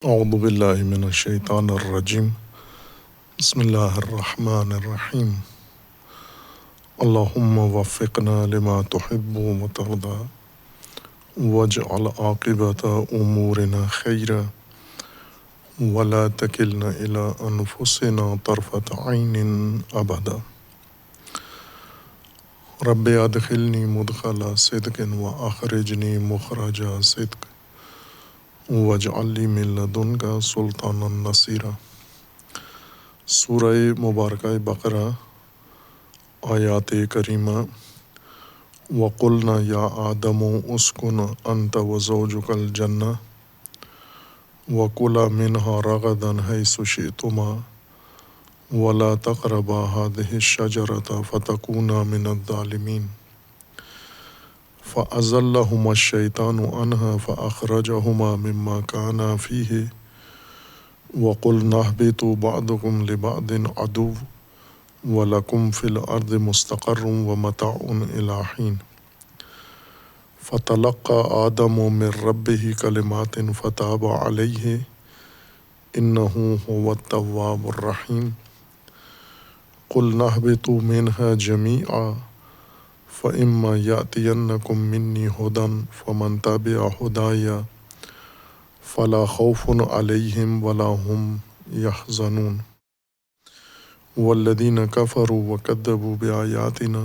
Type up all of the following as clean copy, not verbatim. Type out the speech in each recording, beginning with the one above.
اعوذ باللہ من الشیطان الرجیم بسم اللہ الرحمن الرحیم اللہم وفقنا لما تحب وترضى واجعل عاقبۃ امورنا خیرا ولا تکلنا الی انفسنا طرفۃ عین ابدا رب ادخلنی مدخل صدق واخرجنی مخرج صدق واجعل لی من لدنک سلطانا نصیرا۔ سورہ مبارکہ بقرہ آیات کریمہ۔ وَقُلْنَا يَا آدَمُ اسْكُنْ أَنْتَ وَزَوْجُكَ الْجَنَّةَ وَكُلَا مِنْهَا رَغَدًا حَيْثُ شِئْتُمَا وَلَا تَقْرَبَا هَٰذِهِ الشَّجَرَةَ فَتَكُونَا مِنَ الظَّالِمِينَ فَأَزَلَّهُمَا الشَّيْطَانُ عَنْهَا فَأَخْرَجَهُمَا مِمَّا كَانَا فِيهِ وَقُلْنَا اهْبِطُوا بَعْضُكُمْ لِبَعْضٍ عَدُوٌّ وَلَكُمْ فِي الْأَرْضِ مُسْتَقَرٌّ وَمَتَاعٌ إِلَىٰ حِينٍ فَتَلَقَّىٰ آدَمُ مِن رَّبِّهِ كَلِمَاتٍ فَتَابَ عَلَيْهِ إِنَّهُ هُوَ التَّوَّابُ الرَّحِيمُ قُلْنَا اهْبِطُوا مِنْهَا جَمِيعًا فَإِمَّا يَأْتِيَنَّكُم مِّنِّي هُدًى فَمَن تَبِعَ هُدَايَ فَلَا خَوْفٌ عَلَيْهِمْ وَلَا هُمْ يَحْزَنُونَ وَالَّذِينَ كَفَرُوا وَكَذَّبُوا بِآيَاتِنَا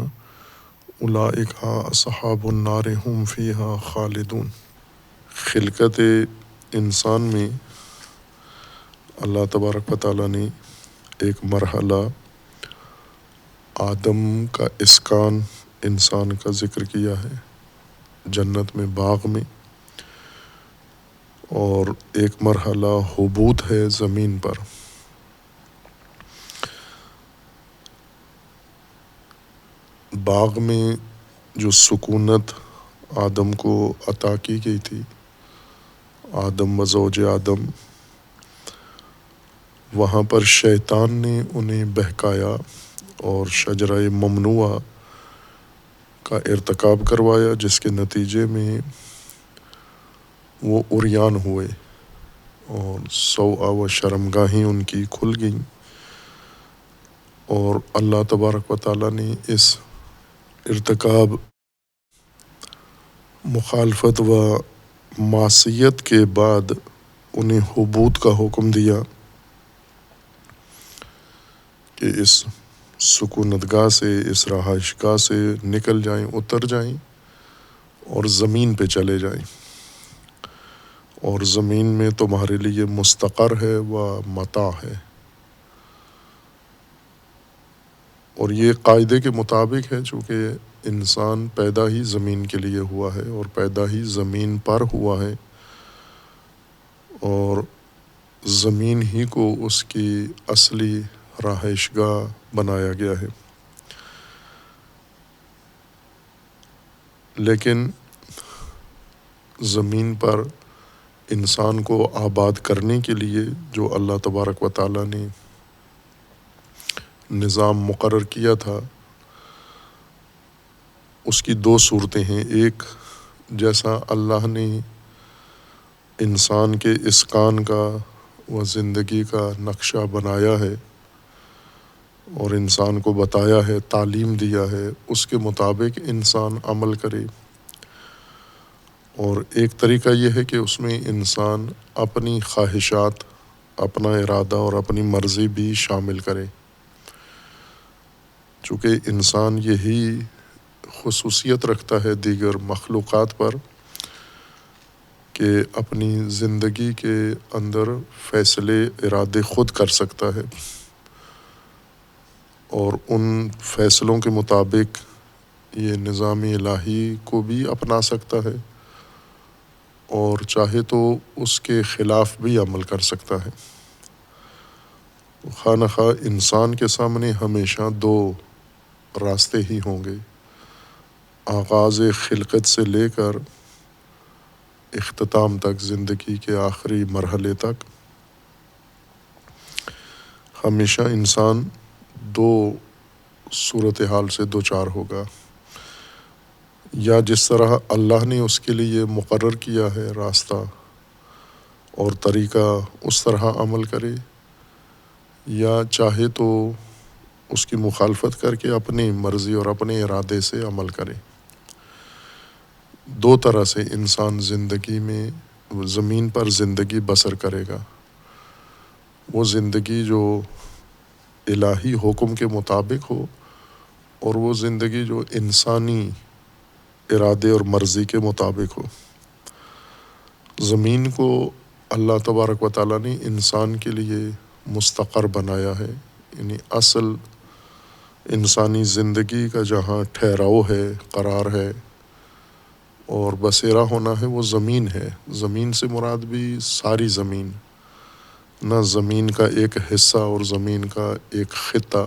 أُولَٰئِكَ أَصْحَابُ النَّارِ هُمْ فِيهَا خَالِدُونَ۔ خلقت انسان میں اللہ تبارک و تعالیٰ نے ایک مرحلہ آدم کا اسکان انسان کا ذکر کیا ہے جنت میں، باغ میں، اور ایک مرحلہ حبوط ہے زمین پر۔ باغ میں جو سکونت آدم کو عطا کی گئی تھی، آدم و زوج آدم، وہاں پر شیطان نے انہیں بہکایا اور شجرہ ممنوعہ کا ارتکاب کروایا، جس کے نتیجے میں وہ عریان ہوئے اور سوء و شرمگاہیں ان کی کھل گئیں، اور اللہ تبارک و تعالیٰ نے اس ارتکاب، مخالفت و معصیت کے بعد انہیں حبوط کا حکم دیا کہ اس سکونت گاہ سے، اس رہائش گاہ سے نکل جائیں، اتر جائیں اور زمین پہ چلے جائیں، اور زمین میں تمہارے لیے مستقر ہے و متاع ہے۔ اور یہ قاعدے کے مطابق ہے، چونکہ انسان پیدا ہی زمین کے لیے ہوا ہے اور پیدا ہی زمین پر ہوا ہے، اور زمین ہی کو اس کی اصلی رہائش گاہ بنایا گیا ہے۔ لیکن زمین پر انسان کو آباد کرنے کے لیے جو اللہ تبارک و تعالیٰ نے نظام مقرر کیا تھا، اس کی دو صورتیں ہیں۔ ایک، جیسا اللہ نے انسان کے اسکان کا و زندگی کا نقشہ بنایا ہے اور انسان کو بتایا ہے، تعلیم دیا ہے، اس کے مطابق انسان عمل کرے۔ اور ایک طریقہ یہ ہے کہ اس میں انسان اپنی خواہشات، اپنا ارادہ اور اپنی مرضی بھی شامل کرے، چونکہ انسان یہی خصوصیت رکھتا ہے دیگر مخلوقات پر کہ اپنی زندگی کے اندر فیصلے، ارادے خود کر سکتا ہے، اور ان فیصلوں کے مطابق یہ نظام الہی کو بھی اپنا سکتا ہے اور چاہے تو اس کے خلاف بھی عمل کر سکتا ہے۔ خواہ نخواہ انسان کے سامنے ہمیشہ دو راستے ہی ہوں گے، آغاز خلقت سے لے کر اختتام تک، زندگی کے آخری مرحلے تک ہمیشہ انسان دو صورتحال سے دوچار ہوگا۔ یا جس طرح اللہ نے اس کے لیے مقرر کیا ہے راستہ، اور طریقہ اس طرح عمل کرے، یا چاہے تو اس کی مخالفت کر کے اپنی مرضی اور اپنے ارادے سے عمل کرے۔ دو طرح سے انسان زندگی میں زمین پر زندگی بسر کرے گا۔ وہ زندگی جو الہی حکم کے مطابق ہو، اور وہ زندگی جو انسانی ارادے اور مرضی کے مطابق ہو۔ زمین کو اللہ تبارک و تعالیٰ نے انسان کے لیے مستقر بنایا ہے، یعنی اصل انسانی زندگی کا جہاں ٹھہراؤ ہے، قرار ہے اور بسیرا ہونا ہے، وہ زمین ہے۔ زمین سے مراد بھی ساری زمین، نہ زمین کا ایک حصہ اور زمین کا ایک خطہ،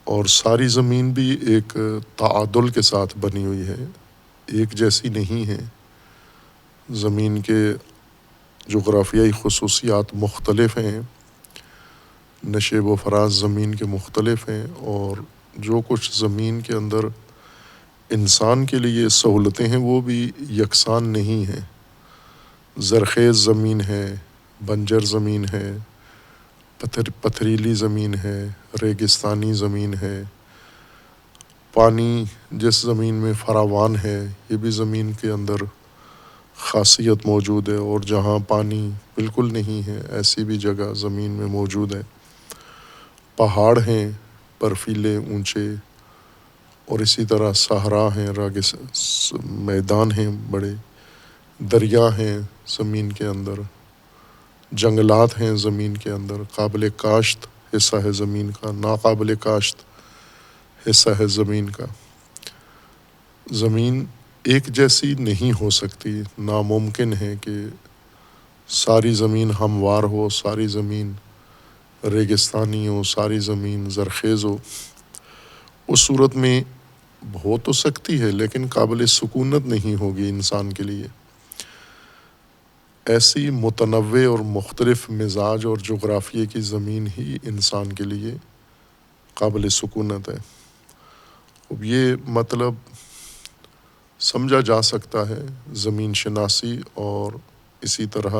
اور ساری زمین بھی ایک تعادل کے ساتھ بنی ہوئی ہے، ایک جیسی نہیں ہے۔ زمین کے جغرافیائی خصوصیات مختلف ہیں، نشیب و فراز زمین کے مختلف ہیں، اور جو کچھ زمین کے اندر انسان کے لیے سہولتیں ہیں وہ بھی یکساں نہیں ہیں۔ زرخیز زمین ہے، بنجر زمین ہے، پتھریلی زمین ہے، ریگستانی زمین ہے۔ پانی جس زمین میں فراوان ہے، یہ بھی زمین کے اندر خاصیت موجود ہے، اور جہاں پانی بالکل نہیں ہے ایسی بھی جگہ زمین میں موجود ہے۔ پہاڑ ہیں برفیلے اونچے، اور اسی طرح صحرا ہیں، میدان ہیں بڑے، دریا ہیں زمین کے اندر، جنگلات ہیں زمین کے اندر، قابل کاشت حصہ ہے زمین کا، ناقابل کاشت حصہ ہے زمین کا۔ زمین ایک جیسی نہیں ہو سکتی، ناممکن ہے کہ ساری زمین ہموار ہو، ساری زمین ریگستانی ہو، ساری زمین زرخیز ہو۔ اس صورت میں ہو تو سکتی ہے لیکن قابل سکونت نہیں ہوگی انسان کے لیے۔ ایسی متنوع اور مختلف مزاج اور جغرافیے کی زمین ہی انسان کے لیے قابل سکونت ہے۔ اب یہ مطلب سمجھا جا سکتا ہے زمین شناسی اور اسی طرح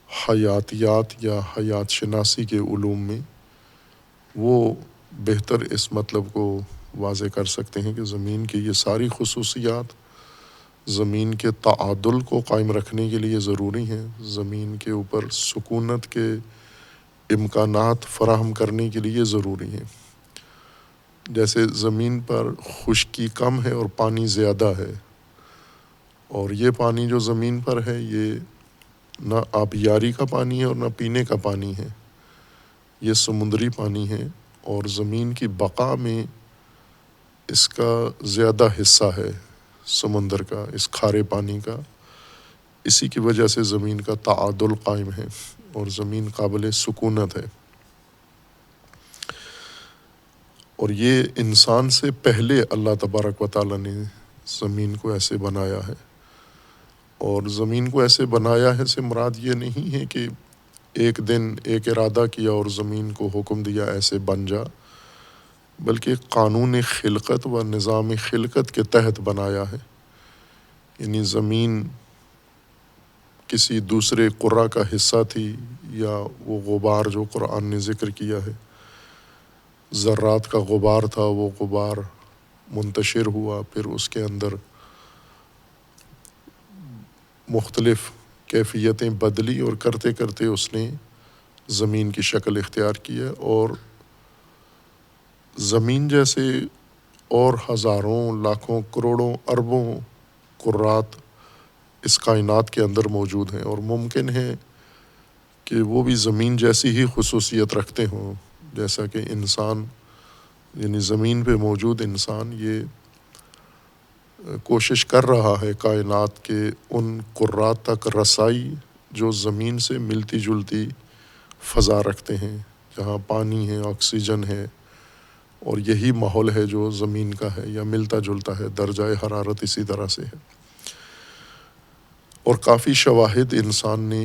حیاتیات یا حیات شناسی کے علوم میں، وہ بہتر اس مطلب کو واضح کر سکتے ہیں کہ زمین کی یہ ساری خصوصیات زمین کے تعادل کو قائم رکھنے کے لیے ضروری ہیں، زمین کے اوپر سکونت کے امکانات فراہم کرنے کے لیے ضروری ہیں۔ جیسے زمین پر خشکی کم ہے اور پانی زیادہ ہے، اور یہ پانی جو زمین پر ہے یہ نہ آبیاری کا پانی ہے اور نہ پینے کا پانی ہے، یہ سمندری پانی ہے، اور زمین کی بقا میں اس کا زیادہ حصہ ہے سمندر کا، اس کھارے پانی کا۔ اسی کی وجہ سے زمین کا تعادل قائم ہے اور زمین قابل سکونت ہے۔ اور یہ انسان سے پہلے اللہ تبارک و تعالیٰ نے زمین کو ایسے بنایا ہے، اور زمین کو ایسے بنایا ہے سے مراد یہ نہیں ہے کہ ایک دن ایک ارادہ کیا اور زمین کو حکم دیا ایسے بن جا، بلکہ قانون خلقت و نظام خلقت کے تحت بنایا ہے۔ یعنی زمین کسی دوسرے قرہ کا حصہ تھی، یا وہ غبار جو قرآن نے ذکر کیا ہے، ذرات کا غبار تھا، وہ غبار منتشر ہوا، پھر اس کے اندر مختلف کیفیتیں بدلی، اور کرتے کرتے اس نے زمین کی شکل اختیار کی ہے۔ اور زمین جیسے اور ہزاروں، لاکھوں، کروڑوں، اربوں قرات اس کائنات کے اندر موجود ہیں، اور ممکن ہے کہ وہ بھی زمین جیسی ہی خصوصیت رکھتے ہوں، جیسا کہ انسان، یعنی زمین پہ موجود انسان یہ کوشش کر رہا ہے کائنات کے ان قرات تک رسائی جو زمین سے ملتی جلتی فضا رکھتے ہیں، جہاں پانی ہے، آکسیجن ہے، اور یہی ماحول ہے جو زمین کا ہے یا ملتا جلتا ہے، درجہ حرارت اسی طرح سے ہے۔ اور کافی شواہد انسان نے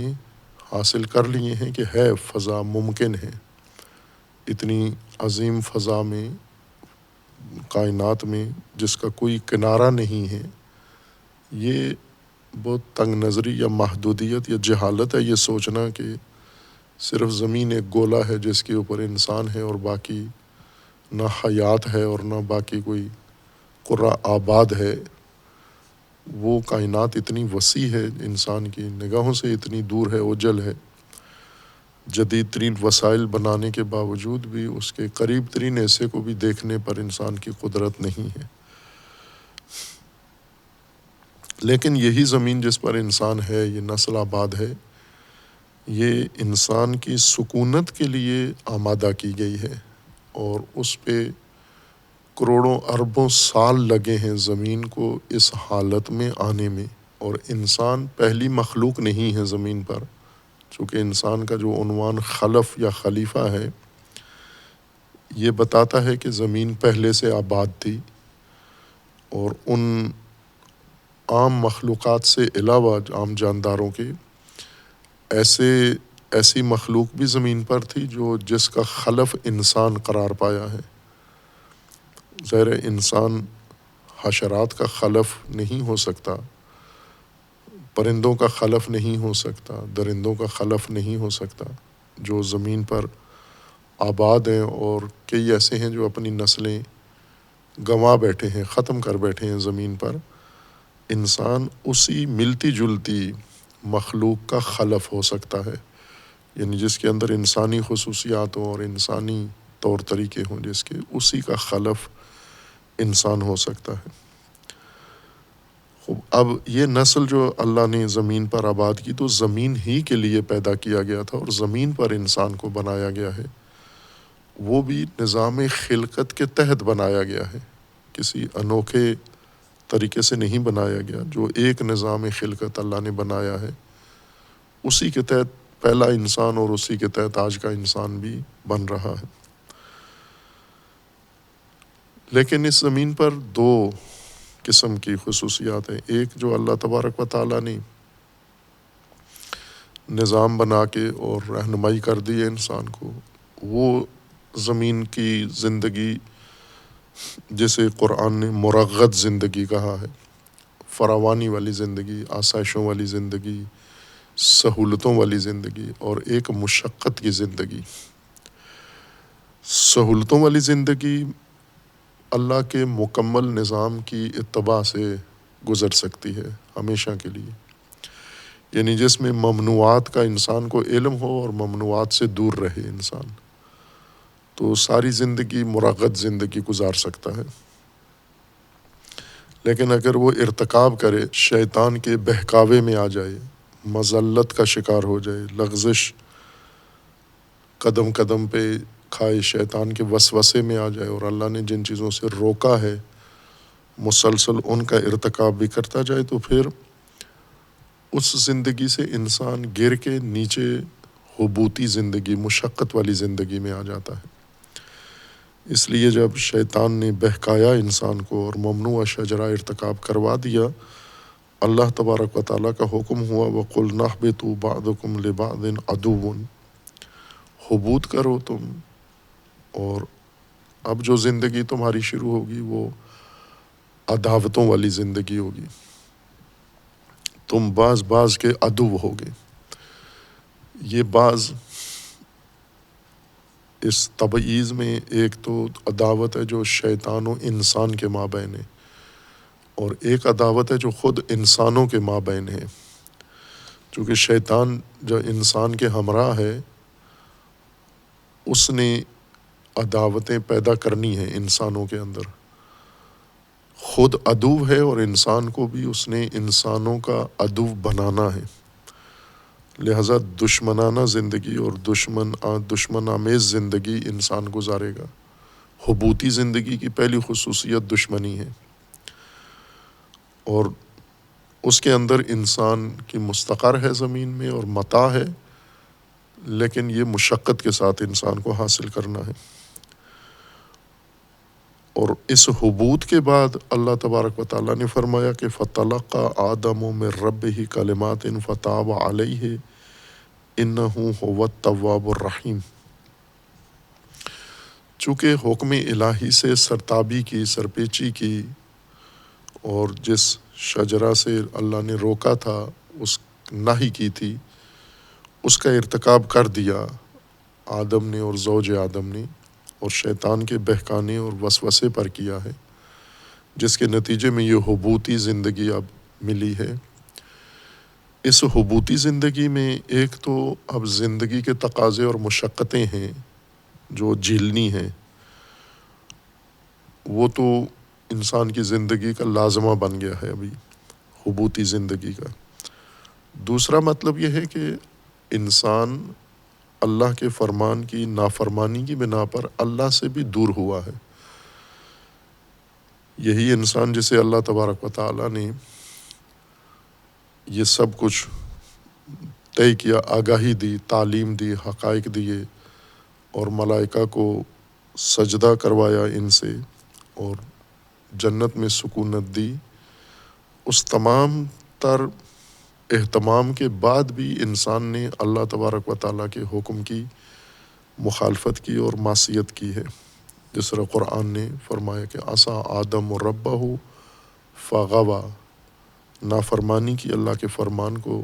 حاصل کر لیے ہیں کہ ہے فضا ممکن ہے، اتنی عظیم فضا میں، کائنات میں جس کا کوئی کنارہ نہیں ہے، یہ بہت تنگ نظری یا محدودیت یا جہالت ہے یہ سوچنا کہ صرف زمین ایک گولا ہے جس کے اوپر انسان ہے اور باقی نہ حیات ہے اور نہ باقی کوئی قرہ آباد ہے۔ وہ کائنات اتنی وسیع ہے، انسان کی نگاہوں سے اتنی دور ہے، اوجل ہے، جدید ترین وسائل بنانے کے باوجود بھی اس کے قریب ترین حصے کو بھی دیکھنے پر انسان کی قدرت نہیں ہے۔ لیکن یہی زمین جس پر انسان ہے، یہ نسل آباد ہے، یہ انسان کی سکونت کے لیے آمادہ کی گئی ہے، اور اس پہ کروڑوں اربوں سال لگے ہیں زمین کو اس حالت میں آنے میں۔ اور انسان پہلی مخلوق نہیں ہے زمین پر، چونکہ انسان کا جو عنوان خلف یا خلیفہ ہے یہ بتاتا ہے کہ زمین پہلے سے آباد تھی، اور ان عام مخلوقات سے علاوہ عام جانداروں کے ایسی مخلوق بھی زمین پر تھی جس کا خلف انسان قرار پایا ہے۔ ظاہر انسان حشرات کا خلف نہیں ہو سکتا، پرندوں کا خلف نہیں ہو سکتا، درندوں کا خلف نہیں ہو سکتا، جو زمین پر آباد ہیں، اور کئی ایسے ہیں جو اپنی نسلیں گنوا بیٹھے ہیں، ختم کر بیٹھے ہیں زمین پر۔ انسان اسی ملتی جلتی مخلوق کا خلف ہو سکتا ہے، یعنی جس کے اندر انسانی خصوصیات ہوں اور انسانی طور طریقے ہوں جس کے، اسی کا خلف انسان ہو سکتا ہے۔ اب یہ نسل جو اللہ نے زمین پر آباد کی تو زمین ہی کے لیے پیدا کیا گیا تھا، اور زمین پر انسان کو بنایا گیا ہے، وہ بھی نظام خلقت کے تحت بنایا گیا ہے، کسی انوکھے طریقے سے نہیں بنایا گیا۔ جو ایک نظام خلقت اللہ نے بنایا ہے اسی کے تحت پہلا انسان اور اسی کے تحت آج کا انسان بھی بن رہا ہے۔ لیکن اس زمین پر دو قسم کی خصوصیات ہیں۔ ایک جو اللہ تبارک و تعالیٰ نے نظام بنا کے اور رہنمائی کر دی ہے انسان کو، وہ زمین کی زندگی جسے قرآن نے مرغد زندگی کہا ہے، فراوانی والی زندگی، آسائشوں والی زندگی، سہولتوں والی زندگی، اور ایک مشقت کی زندگی۔ سہولتوں والی زندگی اللہ کے مکمل نظام کی اتباع سے گزر سکتی ہے ہمیشہ کے لیے، یعنی جس میں ممنوعات کا انسان کو علم ہو اور ممنوعات سے دور رہے انسان، تو ساری زندگی مرغد زندگی گزار سکتا ہے۔ لیکن اگر وہ ارتکاب کرے، شیطان کے بہکاوے میں آ جائے، مذلت کا شکار ہو جائے، لغزش قدم قدم پہ کھائے، شیطان کے وسوسے میں آ جائے، اور اللہ نے جن چیزوں سے روکا ہے مسلسل ان کا ارتکاب بھی کرتا جائے، تو پھر اس زندگی سے انسان گر کے نیچے حبوطی زندگی، مشقت والی زندگی میں آ جاتا ہے۔ اس لیے جب شیطان نے بہکایا انسان کو اور ممنوع شجرہ ارتکاب کروا دیا، اللہ تبارک و تعالیٰ کا حکم ہوا وَقُلْنَا اهْبِطُوا بَعْضُكُمْ لِبَعْضٍ عَدُوٌّ، حبوط کرو تم، اور اب جو زندگی تمہاری شروع ہوگی وہ عداوتوں والی زندگی ہوگی، تم بعض کے عدو ہوگے۔ یہ بعض اس تبعیض میں ایک تو عداوت ہے جو شیطان و انسان کے مابین ہے، اور ایک عداوت ہے جو خود انسانوں کے مابین ہے، چونکہ شیطان جو انسان کے ہمراہ ہے اس نے عداوتیں پیدا کرنی ہیں انسانوں کے اندر، خود عدو ہے اور انسان کو بھی اس نے انسانوں کا عدو بنانا ہے، لہذا دشمنانہ زندگی اور دشمن آمیز زندگی انسان گزارے گا۔ حبوطی زندگی کی پہلی خصوصیت دشمنی ہے، اور اس کے اندر انسان کی مستقر ہے زمین میں اور متاع ہے، لیکن یہ مشقت کے ساتھ انسان کو حاصل کرنا ہے۔ اور اس حبوط کے بعد اللہ تبارک و تعالیٰ نے فرمایا کہ فَتَلَقَّى آدَمُ مِن رَّبِّهِ كَلِمَاتٍ فَتَابَ عَلَيْهِ إِنَّهُ هُوَ التَّوَّابُ الرَّحِيمُ۔ چونکہ حکم الہی سے سرتابی کی، سرپیچی کی، اور جس شجرہ سے اللہ نے روکا تھا، اس نہی کی تھی، اس کا ارتکاب کر دیا آدم نے اور زوج آدم نے، اور شیطان کے بہکانے اور وسوسے پر کیا ہے، جس کے نتیجے میں یہ حبوطی زندگی اب ملی ہے۔ اس حبوطی زندگی میں ایک تو اب زندگی کے تقاضے اور مشقتیں ہیں جو جھیلنی ہیں، وہ تو انسان کی زندگی کا لازمہ بن گیا ہے ابھی، حبوطی زندگی کا۔ دوسرا مطلب یہ ہے کہ انسان اللہ کے فرمان کی نافرمانی کی بنا پر اللہ سے بھی دور ہوا ہے۔ یہی انسان جسے اللہ تبارک و تعالیٰ نے یہ سب کچھ طے کیا، آگاہی دی، تعلیم دی، حقائق دیے، اور ملائکہ کو سجدہ کروایا ان سے، اور جنت میں سکونت دی، اس تمام تر اہتمام کے بعد بھی انسان نے اللہ تبارک و تعالیٰ کے حکم کی مخالفت کی اور معصیت کی ہے، جس طرح قرآن نے فرمایا کہ عصیٰ آدم ربہ فغویٰ، نافرمانی کی اللہ کے فرمان کو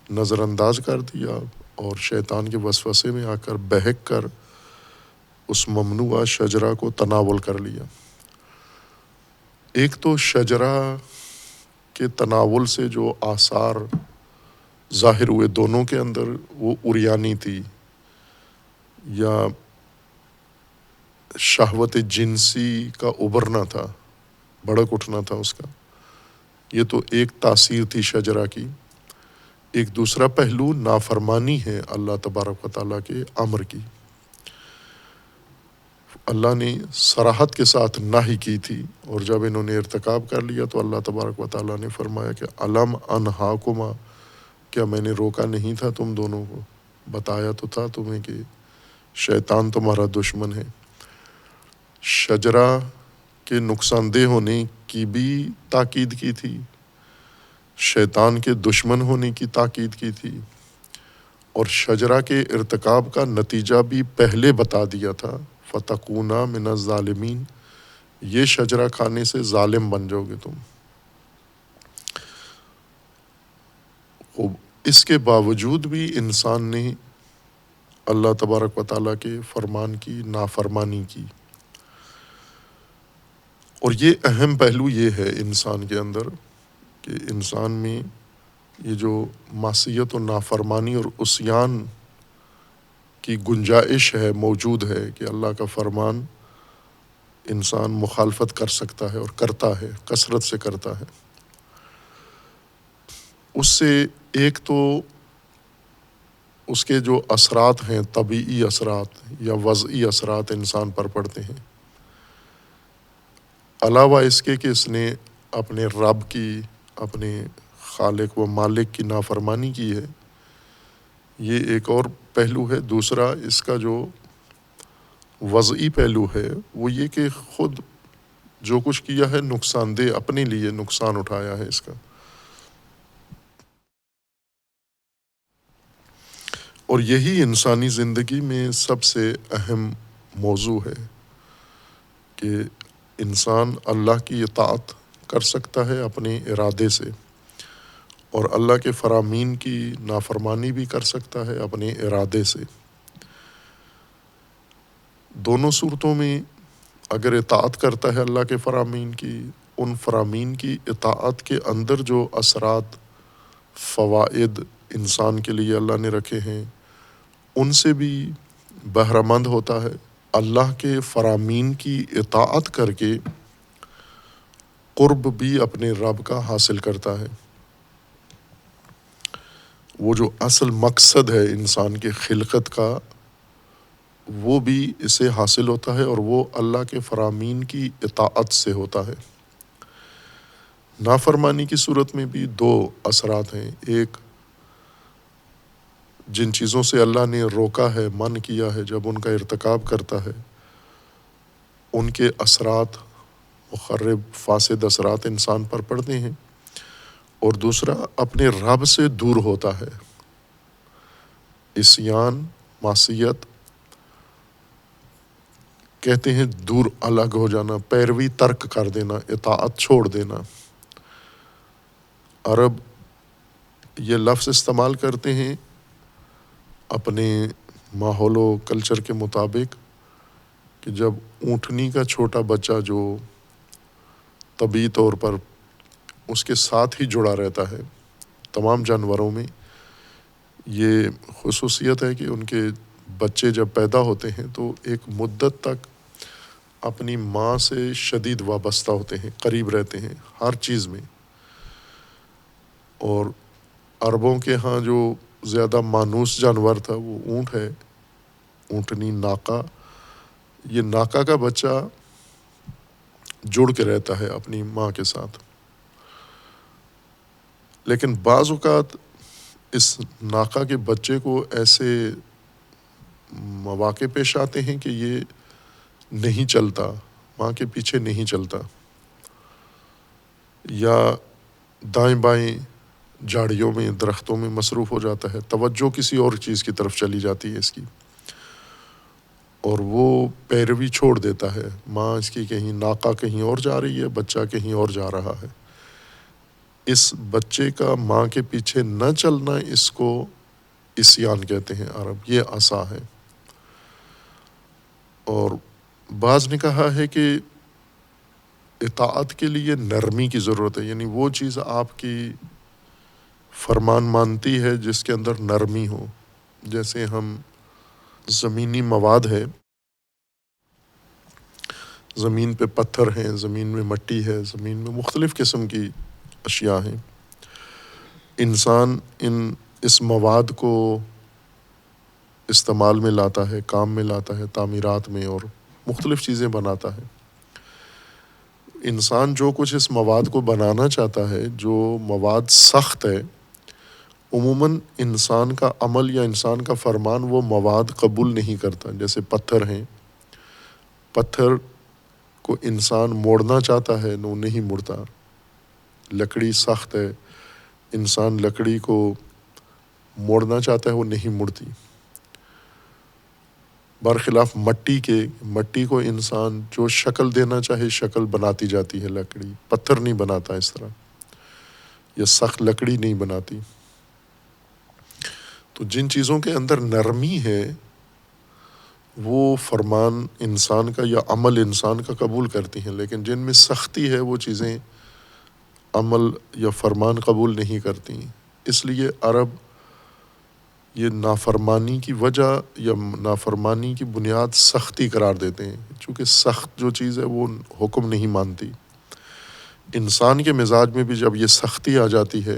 نظر انداز کر دیا اور شیطان کے وسوسے میں آ کر بہک کر اس ممنوعہ شجرہ کو تناول کر لیا۔ ایک تو شجرہ کے تناول سے جو آثار ظاہر ہوئے دونوں کے اندر، وہ عریانی تھی یا شہوت جنسی کا ابھرنا تھا، بھڑک اٹھنا تھا اس کا، یہ تو ایک تاثیر تھی شجرہ کی۔ ایک دوسرا پہلو نافرمانی ہے اللہ تبارک و تعالیٰ کے امر کی۔ اللہ نے صراحت کے ساتھ نہی کی تھی، اور جب انہوں نے ارتکاب کر لیا تو اللہ تبارک و تعالیٰ نے فرمایا کہ الم انہاکما، کیا میں نے روکا نہیں تھا تم دونوں کو، بتایا تو تھا تمہیں کہ شیطان تمہارا دشمن ہے۔ شجرہ کے نقصان دہ ہونے کی بھی تاکید کی تھی، شیطان کے دشمن ہونے کی تاکید کی تھی، اور شجرہ کے ارتکاب کا نتیجہ بھی پہلے بتا دیا تھا، فتکونا من الظالمین، یہ شجرہ کھانے سے ظالم بن جاؤ گے تم۔ اس کے باوجود بھی انسان نے اللہ تبارک و تعالیٰ کے فرمان کی نافرمانی کی، اور یہ اہم پہلو یہ ہے انسان کے اندر کہ انسان میں یہ جو معصیت و نافرمانی اور عصیان کی گنجائش ہے، موجود ہے، کہ اللہ کا فرمان انسان مخالفت کر سکتا ہے اور کرتا ہے، کثرت سے کرتا ہے۔ اس سے ایک تو اس کے جو اثرات ہیں، طبعی اثرات یا وضعی اثرات انسان پر پڑتے ہیں، علاوہ اس کے کہ اس نے اپنے رب کی، اپنے خالق و مالک کی نافرمانی کی ہے، یہ ایک اور پہلو ہے۔ دوسرا اس کا جو وضعی پہلو ہے وہ یہ کہ خود جو کچھ کیا ہے نقصان دہ، اپنے لیے نقصان اٹھایا ہے اس کا۔ اور یہی انسانی زندگی میں سب سے اہم موضوع ہے کہ انسان اللہ کی اطاعت کر سکتا ہے اپنے ارادے سے، اور اللہ کے فرامین کی نافرمانی بھی کر سکتا ہے اپنے ارادے سے۔ دونوں صورتوں میں اگر اطاعت کرتا ہے اللہ کے فرامین کی، ان فرامین کی اطاعت کے اندر جو اثرات، فوائد انسان کے لیے اللہ نے رکھے ہیں، ان سے بھی بہرہ مند ہوتا ہے۔ اللہ کے فرامین کی اطاعت کر کے قرب بھی اپنے رب کا حاصل کرتا ہے۔ وہ جو اصل مقصد ہے انسان کے خلقت کا، وہ بھی اسے حاصل ہوتا ہے، اور وہ اللہ کے فرامین کی اطاعت سے ہوتا ہے۔ نافرمانی کی صورت میں بھی دو اثرات ہیں۔ ایک، جن چیزوں سے اللہ نے روکا ہے، منع کیا ہے، جب ان کا ارتکاب کرتا ہے، ان کے اثرات، مخرب فاسد اثرات انسان پر پڑتے ہیں۔ اور دوسرا، اپنے رب سے دور ہوتا ہے، عصیان، معصیت کہتے ہیں دور، الگ ہو جانا، پیروی ترک کر دینا، اطاعت چھوڑ دینا۔ عرب یہ لفظ استعمال کرتے ہیں اپنے ماحول و کلچر کے مطابق کہ جب اونٹنی کا چھوٹا بچہ جو طبعی طور پر اس کے ساتھ ہی جڑا رہتا ہے، تمام جانوروں میں یہ خصوصیت ہے کہ ان کے بچے جب پیدا ہوتے ہیں تو ایک مدت تک اپنی ماں سے شدید وابستہ ہوتے ہیں، قریب رہتے ہیں ہر چیز میں. اور عربوں کے ہاں جو زیادہ مانوس جانور تھا وہ اونٹ ہے، اونٹنی، ناقہ. یہ ناقہ کا بچہ جڑ کے رہتا ہے اپنی ماں کے ساتھ، لیکن بعض اوقات اس ناقہ کے بچے کو ایسے مواقع پیش آتے ہیں کہ یہ نہیں چلتا، ماں کے پیچھے نہیں چلتا، یا دائیں بائیں جھاڑیوں میں، درختوں میں مصروف ہو جاتا ہے، توجہ کسی اور چیز کی طرف چلی جاتی ہے اس کی، اور وہ پیروی چھوڑ دیتا ہے. ماں اس کی کہیں، ناقہ کہیں اور جا رہی ہے، بچہ کہیں اور جا رہا ہے. اس بچے کا ماں کے پیچھے نہ چلنا، اس کو عصیان کہتے ہیں عرب. یہ عصا ہے. اور بعض نے کہا ہے کہ اطاعت کے لیے نرمی کی ضرورت ہے، یعنی وہ چیز آپ کی فرمان مانتی ہے جس کے اندر نرمی ہو. جیسے ہم زمینی مواد ہے، زمین پہ پتھر ہیں، زمین میں مٹی ہے، زمین میں مختلف قسم کی اشیاء ہیں. انسان اس مواد کو استعمال میں لاتا ہے، کام میں لاتا ہے، تعمیرات میں اور مختلف چیزیں بناتا ہے. انسان جو کچھ اس مواد کو بنانا چاہتا ہے، جو مواد سخت ہے، عموماً انسان کا عمل یا انسان کا فرمان وہ مواد قبول نہیں کرتا. جیسے پتھر ہیں، پتھر کو انسان موڑنا چاہتا ہے، وہ نہیں مڑتا. لکڑی سخت ہے، انسان لکڑی کو موڑنا چاہتا ہے، وہ نہیں مڑتی. برخلاف مٹی کو انسان جو شکل دینا چاہے شکل بناتی جاتی ہے. لکڑی، پتھر نہیں بناتا اس طرح، یا سخت لکڑی نہیں بناتی. تو جن چیزوں کے اندر نرمی ہے وہ فرمان انسان کا یا عمل انسان کا قبول کرتی ہیں، لیکن جن میں سختی ہے وہ چیزیں عمل یا فرمان قبول نہیں کرتی. اس لیے عرب یہ نافرمانی کی وجہ یا نافرمانی کی بنیاد سختی قرار دیتے ہیں، چونکہ سخت جو چیز ہے وہ حکم نہیں مانتی. انسان کے مزاج میں بھی جب یہ سختی آ جاتی ہے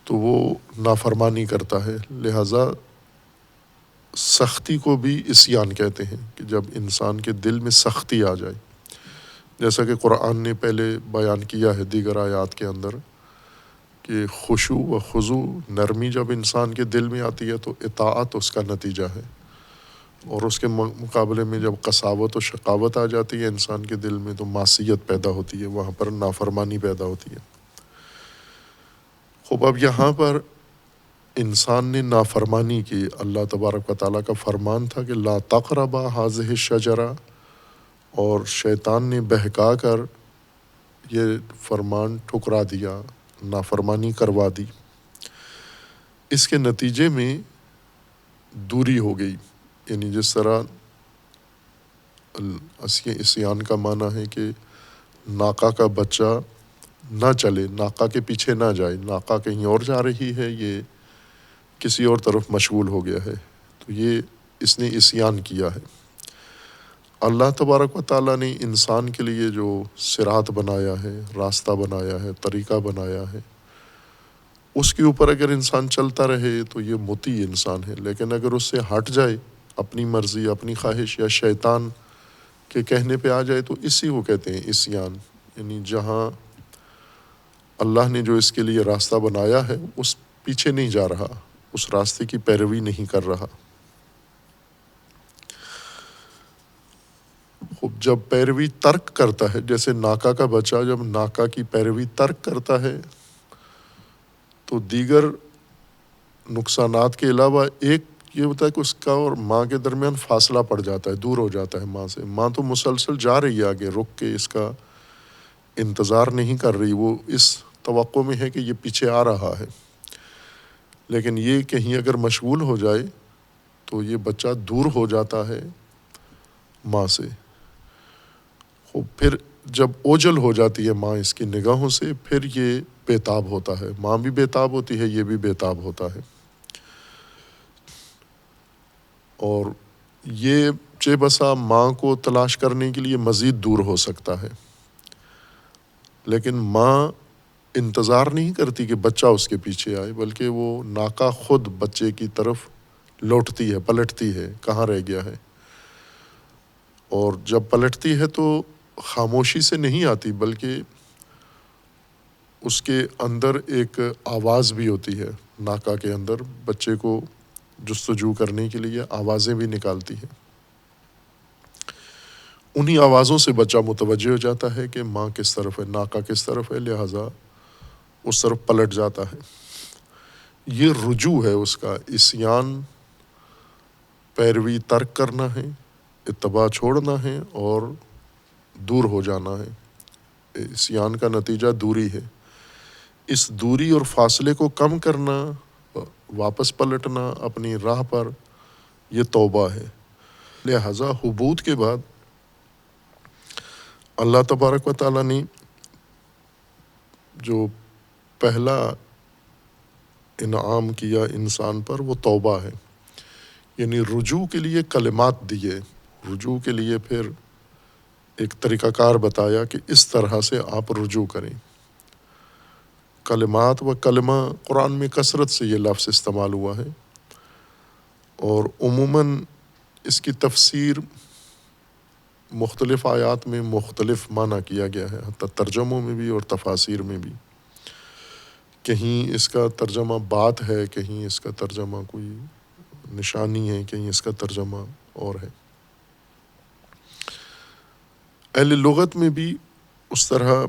تو وہ نافرمانی کرتا ہے. لہٰذا سختی کو بھی عصیان کہتے ہیں، کہ جب انسان کے دل میں سختی آ جائے. جیسا کہ قرآن نے پہلے بیان کیا ہے دیگر آیات کے اندر کہ خشوع و خضوع، نرمی جب انسان کے دل میں آتی ہے تو اطاعت اس کا نتیجہ ہے، اور اس کے مقابلے میں جب قساوت و شقاوت آ جاتی ہے انسان کے دل میں تو معصیت پیدا ہوتی ہے، وہاں پر نافرمانی پیدا ہوتی ہے. خوب، اب یہاں پر انسان نے نافرمانی کی. اللہ تبارک و تعالیٰ کا فرمان تھا کہ لا تقربا ہذہ الشجرہ، اور شیطان نے بہکا کر یہ فرمان ٹھکرا دیا، نافرمانی کروا دی. اس کے نتیجے میں دوری ہو گئی. یعنی جس طرح عصیان کا معنی ہے کہ ناقہ کا بچہ نہ چلے، ناقہ کے پیچھے نہ جائے، ناقہ کہیں اور جا رہی ہے، یہ کسی اور طرف مشغول ہو گیا ہے، تو یہ اس نے عصیان کیا ہے. اللہ تبارک و تعالیٰ نے انسان کے لیے جو صراط بنایا ہے، راستہ بنایا ہے، طریقہ بنایا ہے، اس کے اوپر اگر انسان چلتا رہے تو یہ مطیع انسان ہے. لیکن اگر اس سے ہٹ جائے، اپنی مرضی، اپنی خواہش یا شیطان کے کہنے پہ آ جائے، تو اسی کو کہتے ہیں عصیان. یعنی جہاں اللہ نے جو اس کے لیے راستہ بنایا ہے اس پیچھے نہیں جا رہا، اس راستے کی پیروی نہیں کر رہا. خوب، جب پیروی ترک کرتا ہے، جیسے ناقہ کا بچہ جب ناقہ کی پیروی ترک کرتا ہے تو دیگر نقصانات کے علاوہ ایک یہ ہوتا ہے کہ اس کا اور ماں کے درمیان فاصلہ پڑ جاتا ہے، دور ہو جاتا ہے ماں سے. ماں تو مسلسل جا رہی ہے آگے، رک کے اس کا انتظار نہیں کر رہی، وہ اس توقع میں ہے کہ یہ پیچھے آ رہا ہے، لیکن یہ کہیں اگر مشغول ہو جائے تو یہ بچہ دور ہو جاتا ہے ماں سے۔ پھر جب اوجل ہو جاتی ہے ماں اس کی نگاہوں سے، پھر یہ بے تاب ہوتا ہے، ماں بھی بے تاب ہوتی ہے، یہ بھی بے تاب ہوتا ہے، اور یہ چہ بسا ماں کو تلاش کرنے کے لیے مزید دور ہو سکتا ہے، لیکن ماں انتظار نہیں کرتی کہ بچہ اس کے پیچھے آئے، بلکہ وہ ناکہ خود بچے کی طرف لوٹتی ہے، پلٹتی ہے، کہاں رہ گیا ہے، اور جب پلٹتی ہے تو خاموشی سے نہیں آتی، بلکہ اس کے اندر ایک آواز بھی ہوتی ہے، ناکہ کے اندر بچے کو جستجو کرنے کے لیے آوازیں بھی نکالتی ہے، انہی آوازوں سے بچہ متوجہ ہو جاتا ہے کہ ماں کس طرف ہے، ناکہ کس طرف ہے، لہٰذا اس طرف پلٹ جاتا ہے۔ یہ رجوع ہے اس کا، عصیان، پیروی ترک کرنا ہے، اتباع چھوڑنا ہے اور دور ہو جانا ہے۔ عصیان کا نتیجہ دوری ہے، اس دوری اور فاصلے کو کم کرنا، واپس پلٹنا اپنی راہ پر، یہ توبہ ہے۔ لہٰذا حبوط کے بعد اللہ تبارک و تعالیٰ نے جو پہلا انعام کیا انسان پر وہ توبہ ہے، یعنی رجوع کے لیے کلمات دیے، رجوع کے لیے پھر ایک طریقہ کار بتایا کہ اس طرح سے آپ رجوع کریں۔ کلمات و کلمہ قرآن میں کثرت سے یہ لفظ استعمال ہوا ہے، اور عموماً اس کی تفسیر مختلف آیات میں مختلف معنی کیا گیا ہے، حتیٰ ترجموں میں بھی اور تفاسیر میں بھی۔ کہیں اس کا ترجمہ بات ہے، کہیں اس کا ترجمہ کوئی نشانی ہے، کہیں اس کا ترجمہ اور ہے۔ اہل لغت میں بھی اس طرح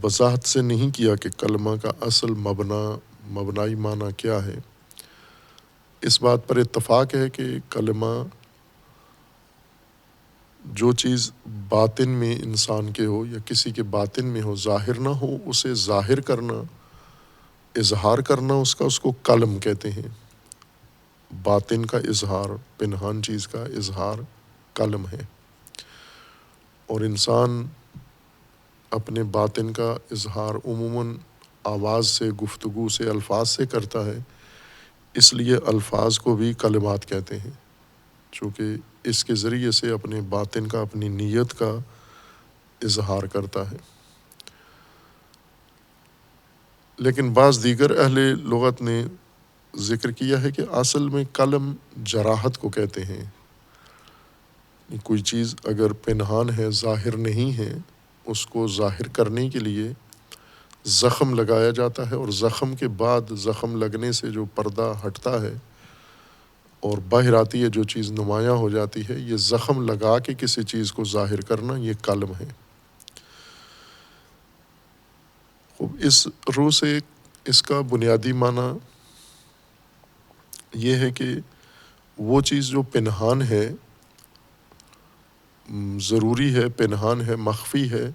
وضاحت سے نہیں کیا کہ کلمہ کا اصل مبنائی معنی کیا ہے۔ اس بات پر اتفاق ہے کہ کلمہ جو چیز باطن میں انسان کے ہو یا کسی کے باطن میں ہو، ظاہر نہ ہو، اسے ظاہر کرنا، اظہار کرنا، اس کو کلم کہتے ہیں۔ باطن کا اظہار، پنہان چیز کا اظہار کلم ہے، اور انسان اپنے باطن کا اظہار عموماً آواز سے، گفتگو سے، الفاظ سے کرتا ہے، اس لیے الفاظ کو بھی کلمات کہتے ہیں، چونکہ اس کے ذریعے سے اپنے باطن کا، اپنی نیت کا اظہار کرتا ہے۔ لیکن بعض دیگر اہل لغت نے ذکر کیا ہے کہ اصل میں کلم جراحت کو کہتے ہیں۔ کوئی چیز اگر پنہان ہے، ظاہر نہیں ہے، اس کو ظاہر کرنے کے لیے زخم لگایا جاتا ہے، اور زخم کے بعد زخم لگنے سے جو پردہ ہٹتا ہے اور باہر آتی ہے جو چیز نمایاں ہو جاتی ہے، یہ زخم لگا کے کسی چیز کو ظاہر کرنا، یہ کلم ہے۔ اس روح سے اس کا بنیادی معنی یہ ہے کہ وہ چیز جو پنہان ہے، ضروری ہے، پنہان ہے، مخفی ہے،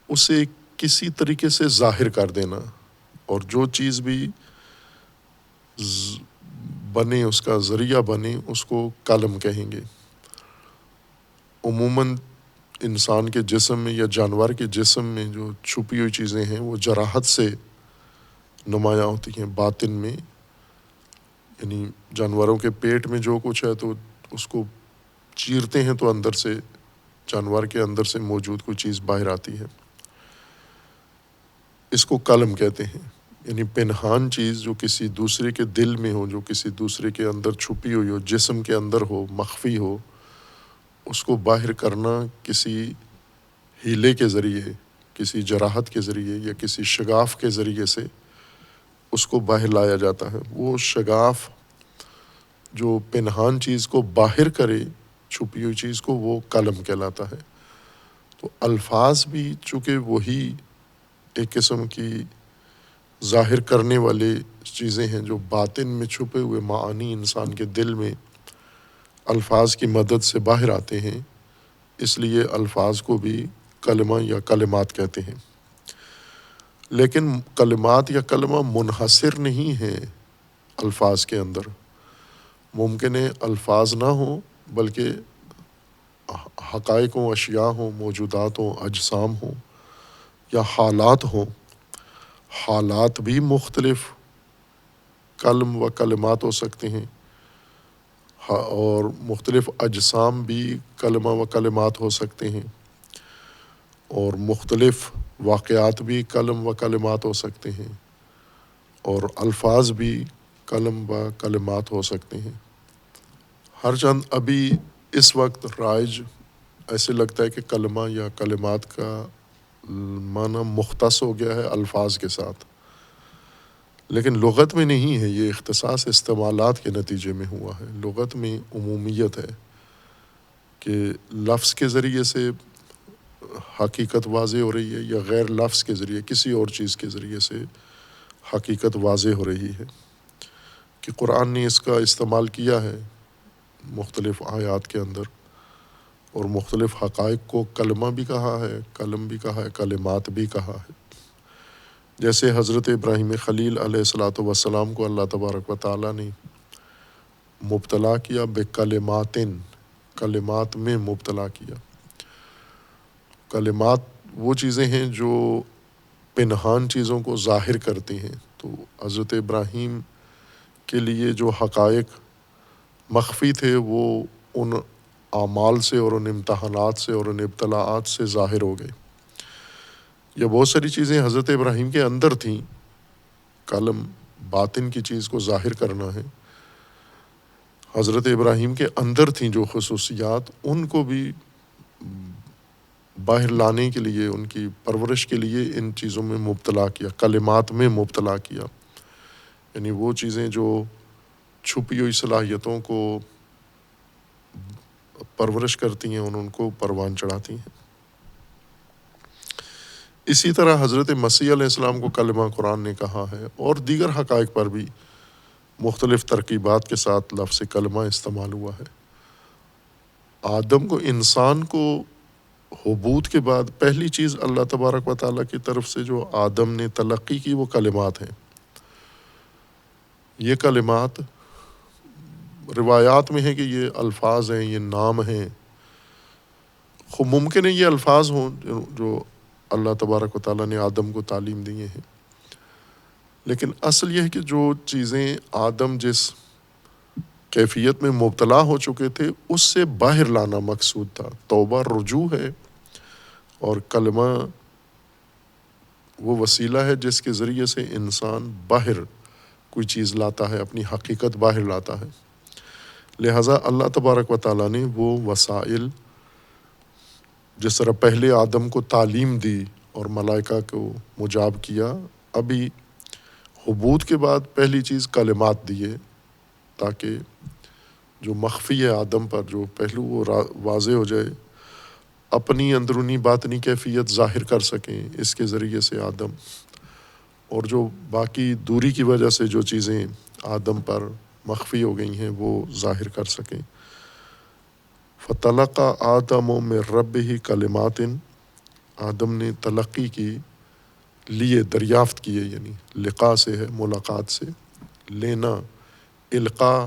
اسے کسی طریقے سے ظاہر کر دینا، اور جو چیز بھی بنے، اس کا ذریعہ بنے، اس کو کلم کہیں گے۔ عموماً انسان کے جسم میں یا جانور کے جسم میں جو چھپی ہوئی چیزیں ہیں وہ جراحت سے نمایاں ہوتی ہیں باطن میں، یعنی جانوروں کے پیٹ میں جو کچھ ہے تو اس کو چیرتے ہیں تو اندر سے، جانور کے اندر سے موجود کوئی چیز باہر آتی ہے، اس کو کلم کہتے ہیں۔ یعنی پنہان چیز جو کسی دوسرے کے دل میں ہو، جو کسی دوسرے کے اندر چھپی ہوئی ہو، جسم کے اندر ہو، مخفی ہو، اس کو باہر کرنا کسی ہیلے کے ذریعے، کسی جراحت کے ذریعے یا کسی شگاف کے ذریعے سے اس کو باہر لایا جاتا ہے۔ وہ شگاف جو پنہان چیز کو باہر کرے، چھپی ہوئی چیز کو، وہ کلم کہلاتا ہے۔ تو الفاظ بھی چونکہ وہی ایک قسم کی ظاہر کرنے والے چیزیں ہیں جو باطن میں چھپے ہوئے معانی انسان کے دل میں الفاظ کی مدد سے باہر آتے ہیں، اس لیے الفاظ کو بھی کلمہ یا کلمات کہتے ہیں۔ لیکن کلمات یا کلمہ منحصر نہیں ہے الفاظ کے اندر. ممکن ہے الفاظ نہ ہوں بلکہ حقائق ہوں، اشیاء ہوں، موجودات ہوں، اجسام ہوں یا حالات ہوں. حالات بھی مختلف کلم و کلمات ہو سکتے ہیں، اور مختلف اجسام بھی کلمہ و کلمات ہو سکتے ہیں، اور مختلف واقعات بھی کلم و کلمات ہو سکتے ہیں، اور الفاظ بھی کلم و کلمات ہو سکتے ہیں. ہر چند ابھی اس وقت رائج ایسے لگتا ہے کہ کلمہ یا کلمات کا معنی مختص ہو گیا ہے الفاظ کے ساتھ، لیکن لغت میں نہیں ہے. یہ اختصاص استعمالات کے نتیجے میں ہوا ہے. لغت میں عمومیت ہے کہ لفظ کے ذریعے سے حقیقت واضح ہو رہی ہے یا غیر لفظ کے ذریعے کسی اور چیز کے ذریعے سے حقیقت واضح ہو رہی ہے. کہ قرآن نے اس کا استعمال کیا ہے مختلف آیات کے اندر، اور مختلف حقائق کو کلمہ بھی کہا ہے، کلم بھی کہا ہے، کلمات بھی کہا ہے. جیسے حضرت ابراہیم خلیل علیہ الصلاۃ والسلام کو اللہ تبارک و تعالیٰ نے مبتلا کیا بکلمات، کلمات میں مبتلا کیا. کلمات وہ چیزیں ہیں جو پنہان چیزوں کو ظاہر کرتی ہیں. تو حضرت ابراہیم کے لیے جو حقائق مخفی تھے وہ ان اعمال سے اور ان امتحانات سے اور ان ابتلاعات سے ظاہر ہو گئے. یہ بہت ساری چیزیں حضرت ابراہیم کے اندر تھیں. کلم باطن کی چیز کو ظاہر کرنا ہے. حضرت ابراہیم کے اندر تھیں جو خصوصیات، ان کو بھی باہر لانے کے لیے، ان کی پرورش کے لیے ان چیزوں میں مبتلا کیا، کلمات میں مبتلا کیا. یعنی وہ چیزیں جو چھپی ہوئی صلاحیتوں کو پرورش کرتی ہیں، ان کو پروان چڑھاتی ہیں. اسی طرح حضرت مسیح علیہ السلام کو کلمہ قرآن نے کہا ہے، اور دیگر حقائق پر بھی مختلف ترکیبات کے ساتھ لفظ کلمہ استعمال ہوا ہے. آدم کو، انسان کو حبوط کے بعد پہلی چیز اللہ تبارک و تعالیٰ کی طرف سے جو آدم نے تلقی کی وہ کلمات ہیں. یہ کلمات روایات میں ہے کہ یہ الفاظ ہیں، یہ نام ہیں. خوب ممکن ہے یہ الفاظ ہوں جو اللہ تبارک و تعالیٰ نے آدم کو تعلیم دیے ہیں، لیکن اصل یہ ہے کہ جو چیزیں آدم جس کیفیت میں مبتلا ہو چکے تھے اس سے باہر لانا مقصود تھا. توبہ رجوع ہے، اور کلمہ وہ وسیلہ ہے جس کے ذریعے سے انسان باہر کوئی چیز لاتا ہے، اپنی حقیقت باہر لاتا ہے. لہٰذا اللہ تبارک و تعالیٰ نے وہ وسائل، جس طرح پہلے آدم کو تعلیم دی اور ملائکہ کو مجاب کیا، ابھی حبوط کے بعد پہلی چیز کلمات دیے، تاکہ جو مخفی ہے آدم پر، جو پہلو وہ واضح ہو جائے، اپنی اندرونی باطنی کیفیت ظاہر کر سکیں اس کے ذریعے سے آدم، اور جو باقی دوری کی وجہ سے جو چیزیں آدم پر مخفی ہو گئی ہیں وہ ظاہر کر سکیں. فَتَلَقَّى آدَمُ مِن رَبِّهِ کلمات، آدم نے تلقی کی، لیے، دریافت کیے. یعنی لقاء سے ہے، ملاقات سے، لینا. القاء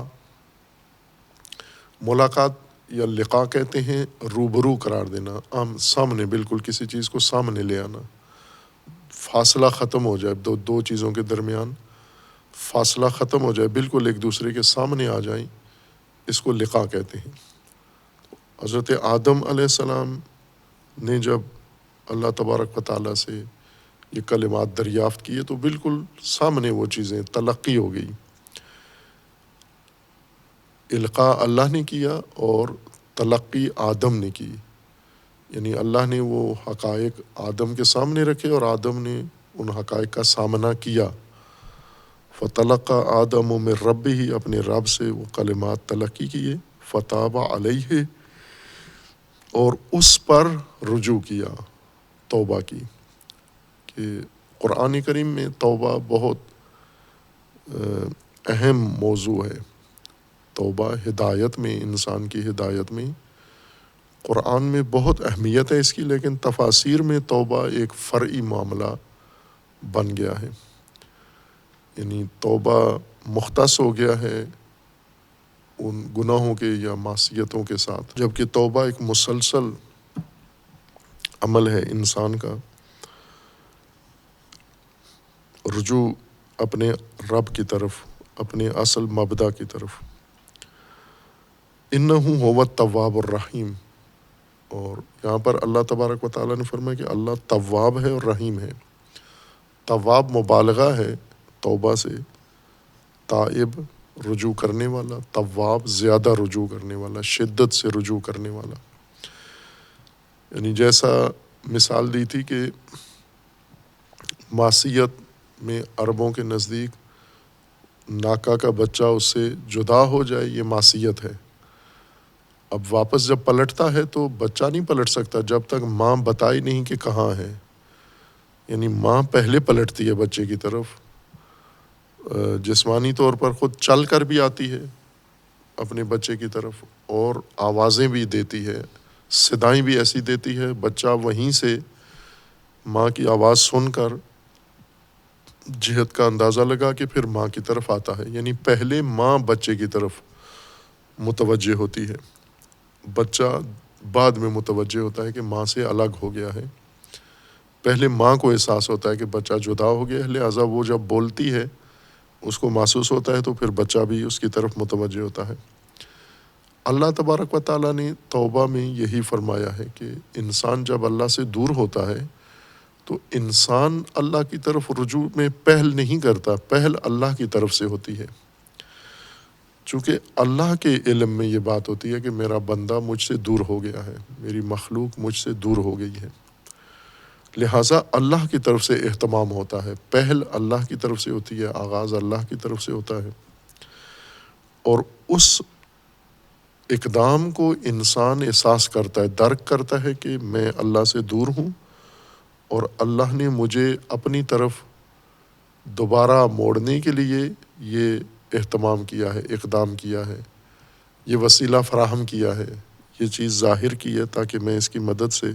ملاقات یا لقاء کہتے ہیں روبرو قرار دینا، سامنے، بالکل کسی چیز کو سامنے لے آنا. فاصلہ ختم ہو جائے، دو چیزوں کے درمیان فاصلہ ختم ہو جائے، بالکل ایک دوسرے کے سامنے آ جائیں، اس کو لقاء کہتے ہیں. حضرت آدم علیہ السلام نے جب اللہ تبارک و تعالیٰ سے یہ کلمات دریافت کیے تو بالکل سامنے وہ چیزیں تلقی ہو گئی. القاء اللہ نے کیا اور تلقی آدم نے کی. یعنی اللہ نے وہ حقائق آدم کے سامنے رکھے اور آدم نے ان حقائق کا سامنا کیا. فَتَلَقَّى آدَمُ مِن رَبِّهِ، اپنے رب سے وہ کلمات تلقی کیے. فَتَابَ عَلَيْهِ، اور اس پر رجوع کیا، توبہ کی. کہ قرآن کریم میں توبہ بہت اہم موضوع ہے. توبہ ہدایت میں، انسان کی ہدایت میں قرآن میں بہت اہمیت ہے اس کی، لیکن تفاسیر میں توبہ ایک فرعی معاملہ بن گیا ہے، یعنی توبہ مختص ہو گیا ہے ان گناہوں کے یا معصیتوں کے ساتھ، جبکہ توبہ ایک مسلسل عمل ہے انسان کا، رجوع اپنے رب کی طرف، اپنے اصل مبدا کی طرف۔ انہ هو التواب الرحیم، اور یہاں پر اللہ تبارک و تعالیٰ نے فرمایا کہ اللہ تواب ہے اور رحیم ہے۔ تواب مبالغہ ہے توبہ سے، تائب رجوع کرنے والا، تواب زیادہ رجوع کرنے والا، شدت سے رجوع کرنے والا۔ یعنی جیسا مثال دی تھی کہ معصیت میں عربوں کے نزدیک ناکا کا بچہ اس سے جدا ہو جائے یہ معصیت ہے۔ اب واپس جب پلٹتا ہے تو بچہ نہیں پلٹ سکتا جب تک ماں بتائی نہیں کہ کہاں ہے، یعنی ماں پہلے پلٹتی ہے بچے کی طرف، جسمانی طور پر خود چل کر بھی آتی ہے اپنے بچے کی طرف، اور آوازیں بھی دیتی ہے، صدائیں بھی ایسی دیتی ہے، بچہ وہیں سے ماں کی آواز سن کر جہت کا اندازہ لگا کہ پھر ماں کی طرف آتا ہے، یعنی پہلے ماں بچے کی طرف متوجہ ہوتی ہے، بچہ بعد میں متوجہ ہوتا ہے کہ ماں سے الگ ہو گیا ہے۔ پہلے ماں کو احساس ہوتا ہے کہ بچہ جدا ہو گیا ہے، لہٰذا وہ جب بولتی ہے اس کو محسوس ہوتا ہے تو پھر بچہ بھی اس کی طرف متوجہ ہوتا ہے۔ اللہ تبارک و تعالیٰ نے توبہ میں یہی فرمایا ہے کہ انسان جب اللہ سے دور ہوتا ہے تو انسان اللہ کی طرف رجوع میں پہل نہیں کرتا، پہل اللہ کی طرف سے ہوتی ہے، چونکہ اللہ کے علم میں یہ بات ہوتی ہے کہ میرا بندہ مجھ سے دور ہو گیا ہے، میری مخلوق مجھ سے دور ہو گئی ہے، لہٰذا اللہ کی طرف سے اہتمام ہوتا ہے، پہل اللہ کی طرف سے ہوتی ہے، آغاز اللہ کی طرف سے ہوتا ہے، اور اس اقدام کو انسان احساس کرتا ہے، درک کرتا ہے کہ میں اللہ سے دور ہوں اور اللہ نے مجھے اپنی طرف دوبارہ موڑنے کے لیے یہ اہتمام کیا ہے، اقدام کیا ہے، یہ وسیلہ فراہم کیا ہے، یہ چیز ظاہر کی ہے تاکہ میں اس کی مدد سے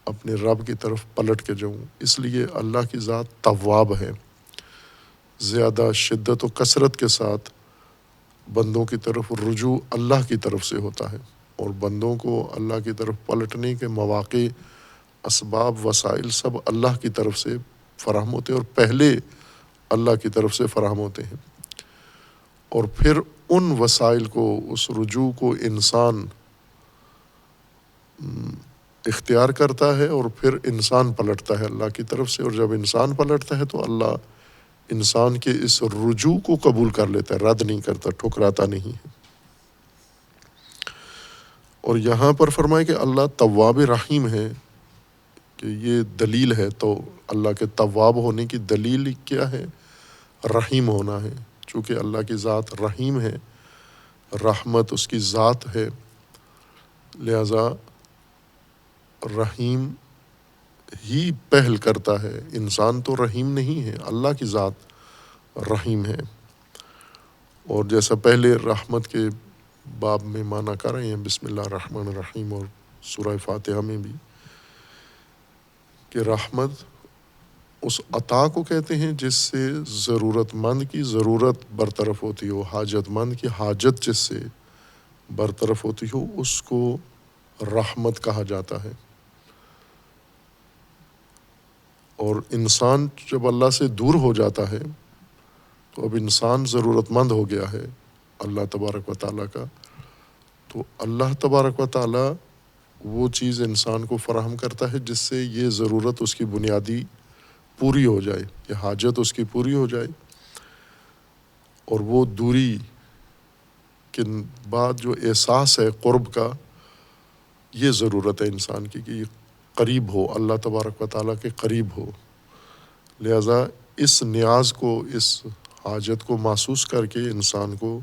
اپنے رب کی طرف پلٹ کے جاؤں۔ اس لیے اللہ کی ذات تواب ہے، زیادہ شدت و کثرت کے ساتھ بندوں کی طرف رجوع اللہ کی طرف سے ہوتا ہے، اور بندوں کو اللہ کی طرف پلٹنے کے مواقع، اسباب، وسائل سب اللہ کی طرف سے فراہم ہوتے ہیں، اور پہلے اللہ کی طرف سے فراہم ہوتے ہیں، اور پھر ان وسائل کو، اس رجوع کو انسان اختیار کرتا ہے، اور پھر انسان پلٹتا ہے اللہ کی طرف سے، اور جب انسان پلٹتا ہے تو اللہ انسان کے اس رجوع کو قبول کر لیتا ہے، رد نہیں کرتا، ٹھکراتا نہیں ہے۔ اور یہاں پر فرمائے کہ اللہ تواب رحیم ہے، کہ یہ دلیل ہے، تو اللہ کے تواب ہونے کی دلیل کیا ہے؟ رحیم ہونا ہے، چونکہ اللہ کی ذات رحیم ہے، رحمت اس کی ذات ہے، لہذا رحیم ہی پہل کرتا ہے، انسان تو رحیم نہیں ہے، اللہ کی ذات رحیم ہے۔ اور جیسا پہلے رحمت کے باب میں معنی کر رہے ہیں بسم اللہ الرحمن الرحیم اور سورہ فاتحہ میں بھی، کہ رحمت اس عطا کو کہتے ہیں جس سے ضرورت مند کی ضرورت برطرف ہوتی ہو، حاجت مند کی حاجت جس سے برطرف ہوتی ہو، اس کو رحمت کہا جاتا ہے۔ اور انسان جب اللہ سے دور ہو جاتا ہے تو اب انسان ضرورت مند ہو گیا ہے اللہ تبارک و تعالیٰ کا، تو اللہ تبارک و تعالیٰ وہ چیز انسان کو فراہم کرتا ہے جس سے یہ ضرورت اس کی بنیادی پوری ہو جائے، یہ حاجت اس کی پوری ہو جائے، اور وہ دوری کے بعد جو احساس ہے قرب کا، یہ ضرورت ہے انسان کی کہ یہ قریب ہو، اللہ تبارک و تعالیٰ کے قریب ہو، لہٰذا اس نیاز کو، اس حاجت کو محسوس کر کے انسان کو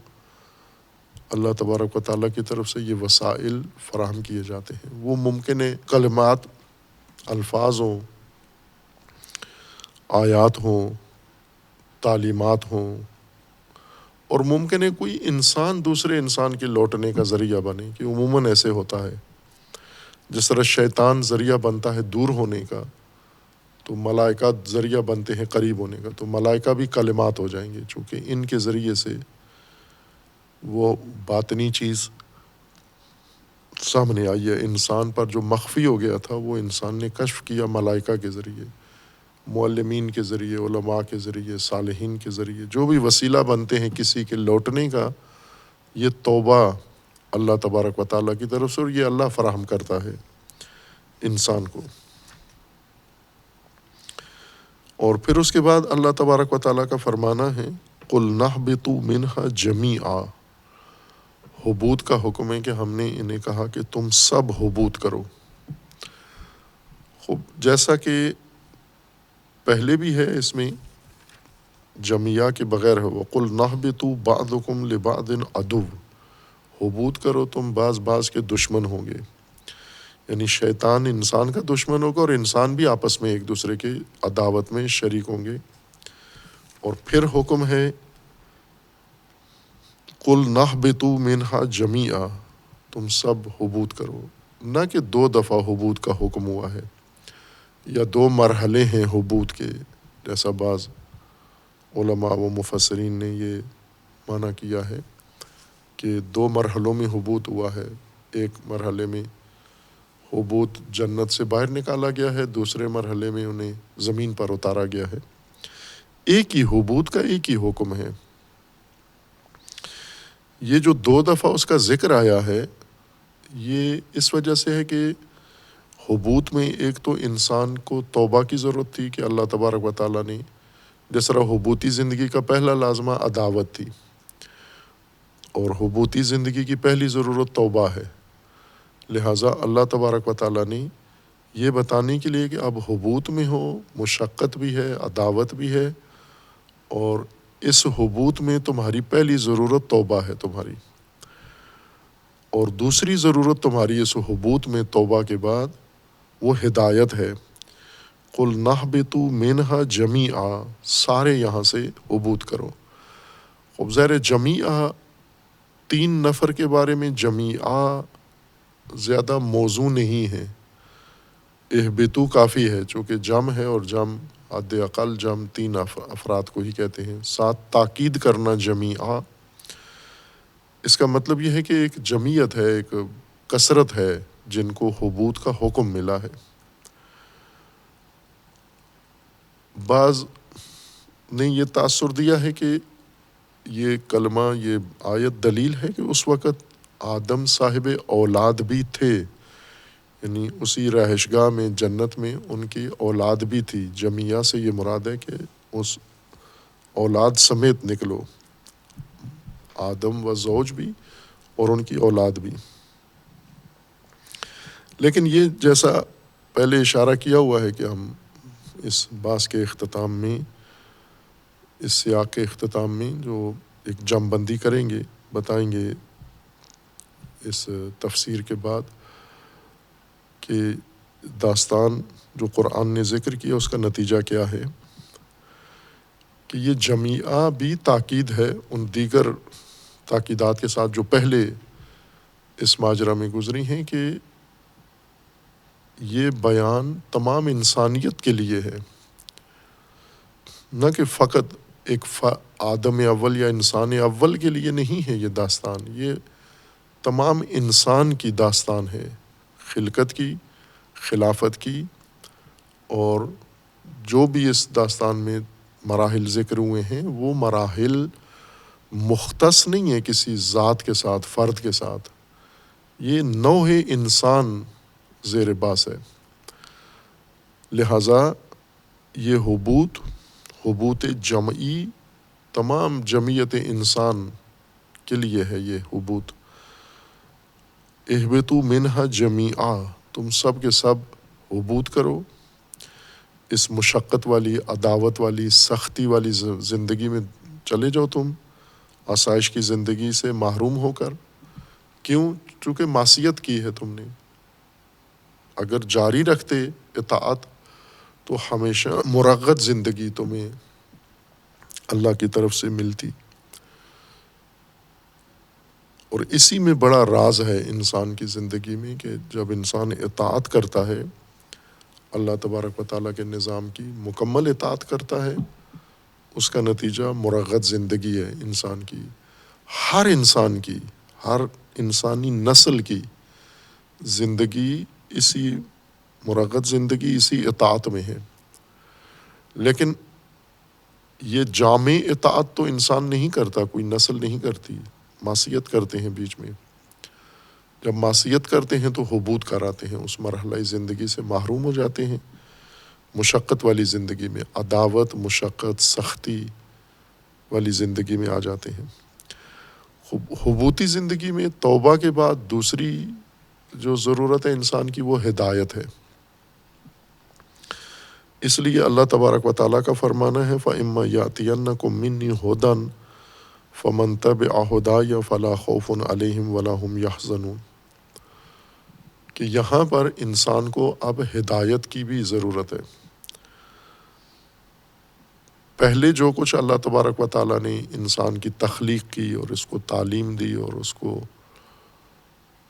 اللہ تبارک و تعالیٰ کی طرف سے یہ وسائل فراہم کیے جاتے ہیں۔ وہ ممکن ہے کلمات، الفاظ ہوں، آیات ہوں، تعلیمات ہوں، اور ممکن ہے کوئی انسان دوسرے انسان کے لوٹنے کا ذریعہ بنے، کہ عموماً ایسے ہوتا ہے، جس طرح شیطان ذریعہ بنتا ہے دور ہونے کا، تو ملائکہ ذریعہ بنتے ہیں قریب ہونے کا، تو ملائکہ بھی کلمات ہو جائیں گے، چونکہ ان کے ذریعے سے وہ باطنی چیز سامنے آئی ہے۔ انسان پر جو مخفی ہو گیا تھا وہ انسان نے کشف کیا ملائکہ کے ذریعے، معلمین کے ذریعے، علماء کے ذریعے، صالحین کے ذریعے، جو بھی وسیلہ بنتے ہیں کسی کے لوٹنے کا، یہ توبہ اللہ تبارک و تعالیٰ کی طرف سے، اور یہ اللہ فراہم کرتا ہے انسان کو۔ اور پھر اس کے بعد اللہ تبارک و تعالیٰ کا فرمانا ہے قُلْ نَهْبِطُوا مِنْهَا جَمِيعًا، حبوط کا حکم ہے کہ ہم نے انہیں کہا کہ تم سب حبوط کرو۔ خوب جیسا کہ پہلے بھی ہے اس میں جمیعہ کے بغیر ہے، وَقُلْ نَهْبِطُوا بَعْضُكُمْ لِبَعْضٍ عَدُوٌّ، حبوط کرو تم بعض کے دشمن ہوں گے، یعنی شیطان انسان کا دشمن ہوگا اور انسان بھی آپس میں ایک دوسرے کے عداوت میں شریک ہوں گے۔ اور پھر حکم ہے قُلْ نَهْبِطُوا مِنْهَا جَمِيعًا، تم سب حبوط کرو، نہ کہ 2 دفعہ حبوط کا حکم ہوا ہے یا 2 مرحلے ہیں حبوط کے، جیسا بعض علماء و مفسرین نے یہ معنی کیا ہے کہ 2 مرحلوں میں حبوط ہوا ہے۔ ایک مرحلے میں حبوط جنت سے باہر نکالا گیا ہے، دوسرے مرحلے میں انہیں زمین پر اتارا گیا ہے۔ ایک ہی حبوط کا ایک ہی حکم ہے۔ یہ جو 2 دفعہ اس کا ذکر آیا ہے، یہ اس وجہ سے ہے کہ حبوط میں ایک تو انسان کو توبہ کی ضرورت تھی کہ اللہ تبارک و تعالیٰ نے، جس طرح حبوطی زندگی کا پہلا لازمہ عداوت تھی، اور حبوطی زندگی کی پہلی ضرورت توبہ ہے، لہٰذا اللہ تبارک و تعالیٰ نے یہ بتانے کے لیے کہ اب حبوط میں ہو، مشقت بھی ہے، عداوت بھی ہے، اور اس حبوط میں تمہاری پہلی ضرورت توبہ ہے تمہاری، اور دوسری ضرورت تمہاری اس حبوط میں توبہ کے بعد وہ ہدایت ہے۔ قُلْ نَهْبِطُوا مِنْهَا جَمِيعًا، سارے یہاں سے حبوط کرو۔ اب ظاہر جمیعہ 3 نفر کے بارے میں جمیعہ زیادہ موزوں نہیں ہے، اہبطوا کافی ہے، چونکہ جم ہے اور جم حد اقل جم 3 افراد کو ہی کہتے ہیں، ساتھ تاکید کرنا جمیعہ، اس کا مطلب یہ ہے کہ ایک جمعیت ہے، ایک کثرت ہے جن کو حبوط کا حکم ملا ہے۔ بعض نے یہ تاثر دیا ہے کہ یہ کلمہ، یہ آیت دلیل ہے کہ اس وقت آدم صاحب اولاد بھی تھے، یعنی اسی رہائشگاہ میں جنت میں ان کی اولاد بھی تھی۔ جمیعہ سے یہ مراد ہے کہ اس اولاد سمیت نکلو، آدم و زوج بھی اور ان کی اولاد بھی۔ لیکن یہ جیسا پہلے اشارہ کیا ہوا ہے کہ ہم اس بحث کے اختتام میں، اس سیاق کے اختتام میں جو ایک جم بندی کریں گے، بتائیں گے اس تفسیر کے بعد کہ داستان جو قرآن نے ذکر کیا اس کا نتیجہ کیا ہے، کہ یہ جمیعہ بھی تاکید ہے ان دیگر تاکیدات کے ساتھ جو پہلے اس ماجرا میں گزری ہیں، کہ یہ بیان تمام انسانیت کے لیے ہے، نہ کہ فقط ایک آدم اول یا انسان اول کے لیے نہیں ہے۔ یہ داستان یہ تمام انسان کی داستان ہے، خلقت کی، خلافت کی، اور جو بھی اس داستان میں مراحل ذکر ہوئے ہیں وہ مراحل مختص نہیں ہے کسی ذات کے ساتھ، فرد کے ساتھ، یہ نوع انسان زیر باس ہے۔ لہٰذا یہ حبوط جمعی تمام جمعیت انسان کے لیے ہے۔ یہ حبوط اہبطوا منہا جمیعا، تم سب کے سب حبوط کرو، اس مشقت والی، عداوت والی، سختی والی زندگی میں چلے جاؤ تم، آسائش کی زندگی سے محروم ہو کر۔ کیوں؟ چونکہ معصیت کی ہے تم نے۔ اگر جاری رکھتے اطاعت تو ہمیشہ مرغت زندگی تمہیں اللہ کی طرف سے ملتی۔ اور اسی میں بڑا راز ہے انسان کی زندگی میں کہ جب انسان اطاعت کرتا ہے، اللہ تبارک و تعالیٰ کے نظام کی مکمل اطاعت کرتا ہے، اس کا نتیجہ مرغت زندگی ہے انسان کی، ہر انسان کی، ہر انسانی نسل کی زندگی اسی مرغت زندگی اسی اطاعت میں ہے۔ لیکن یہ جامع اطاعت تو انسان نہیں کرتا، کوئی نسل نہیں کرتی، معصیت کرتے ہیں بیچ میں۔ جب معصیت کرتے ہیں تو حبوط کراتے ہیں، اس مرحلہ زندگی سے محروم ہو جاتے ہیں، مشقت والی زندگی میں، عداوت، مشقت، سختی والی زندگی میں آ جاتے ہیں۔ حبوطی زندگی میں توبہ کے بعد دوسری جو ضرورت ہے انسان کی وہ ہدایت ہے۔ اس لیے اللہ تبارک و تعالیٰ کا فرمانا ہے فَإِمَّا يَأْتِيَنَّكُم مِّنِّي هُدًى فَمَن تَبِعَ هُدَايَ فَلَا خَوْفٌ عَلَيْهِمْ وَلَا هُمْ يَحْزَنُونَ کہ یہاں پر انسان کو اب ہدایت کی بھی ضرورت ہے۔ پہلے جو کچھ اللہ تبارک و تعالیٰ نے انسان کی تخلیق کی اور اس کو تعلیم دی اور اس کو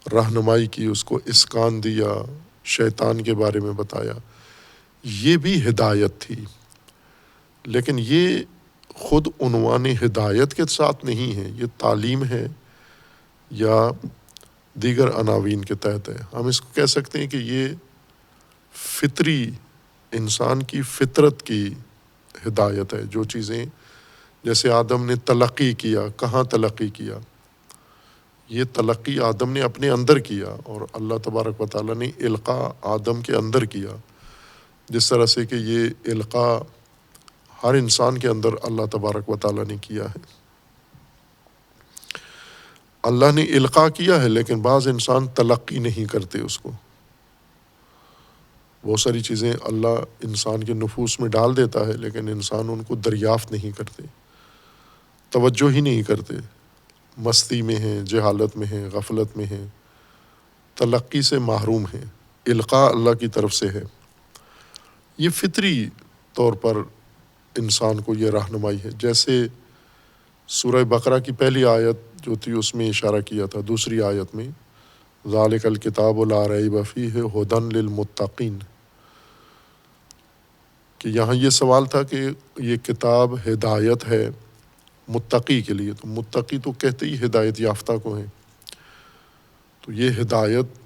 رہنمائی کی، اس کو اسکان دیا، شیطان کے بارے میں بتایا، یہ بھی ہدایت تھی، لیکن یہ خود عنوان ہدایت کے ساتھ نہیں ہے، یہ تعلیم ہے یا دیگر عناوین کے تحت ہے۔ ہم اس کو کہہ سکتے ہیں کہ یہ فطری انسان کی فطرت کی ہدایت ہے۔ جو چیزیں جیسے آدم نے تلقی کیا، کہاں تلقی کیا؟ یہ تلقی آدم نے اپنے اندر کیا اور اللہ تبارک و تعالیٰ نے القاء آدم کے اندر کیا، جس طرح سے کہ یہ القاء ہر انسان کے اندر اللہ تبارک و تعالیٰ نے کیا ہے۔ اللہ نے القاء کیا ہے لیکن بعض انسان تلقی نہیں کرتے اس کو۔ بہت ساری چیزیں اللہ انسان کے نفوس میں ڈال دیتا ہے لیکن انسان ان کو دریافت نہیں کرتے، توجہ ہی نہیں کرتے، مستی میں ہیں، جہالت میں ہیں، غفلت میں ہیں، تلقی سے محروم ہیں۔ القاء اللہ کی طرف سے ہے۔ یہ فطری طور پر انسان کو یہ رہنمائی ہے۔ جیسے سورہ بقرہ کی پہلی آیت جو تھی اس میں اشارہ کیا تھا، دوسری آیت میں ذالک الکتاب لا ریب فیہ ھدی للمتقین، کہ یہاں یہ سوال تھا کہ یہ کتاب ہدایت ہے متقی کے لیے، تو متقی تو کہتے ہی ہدایت یافتہ کو ہیں، تو یہ ہدایت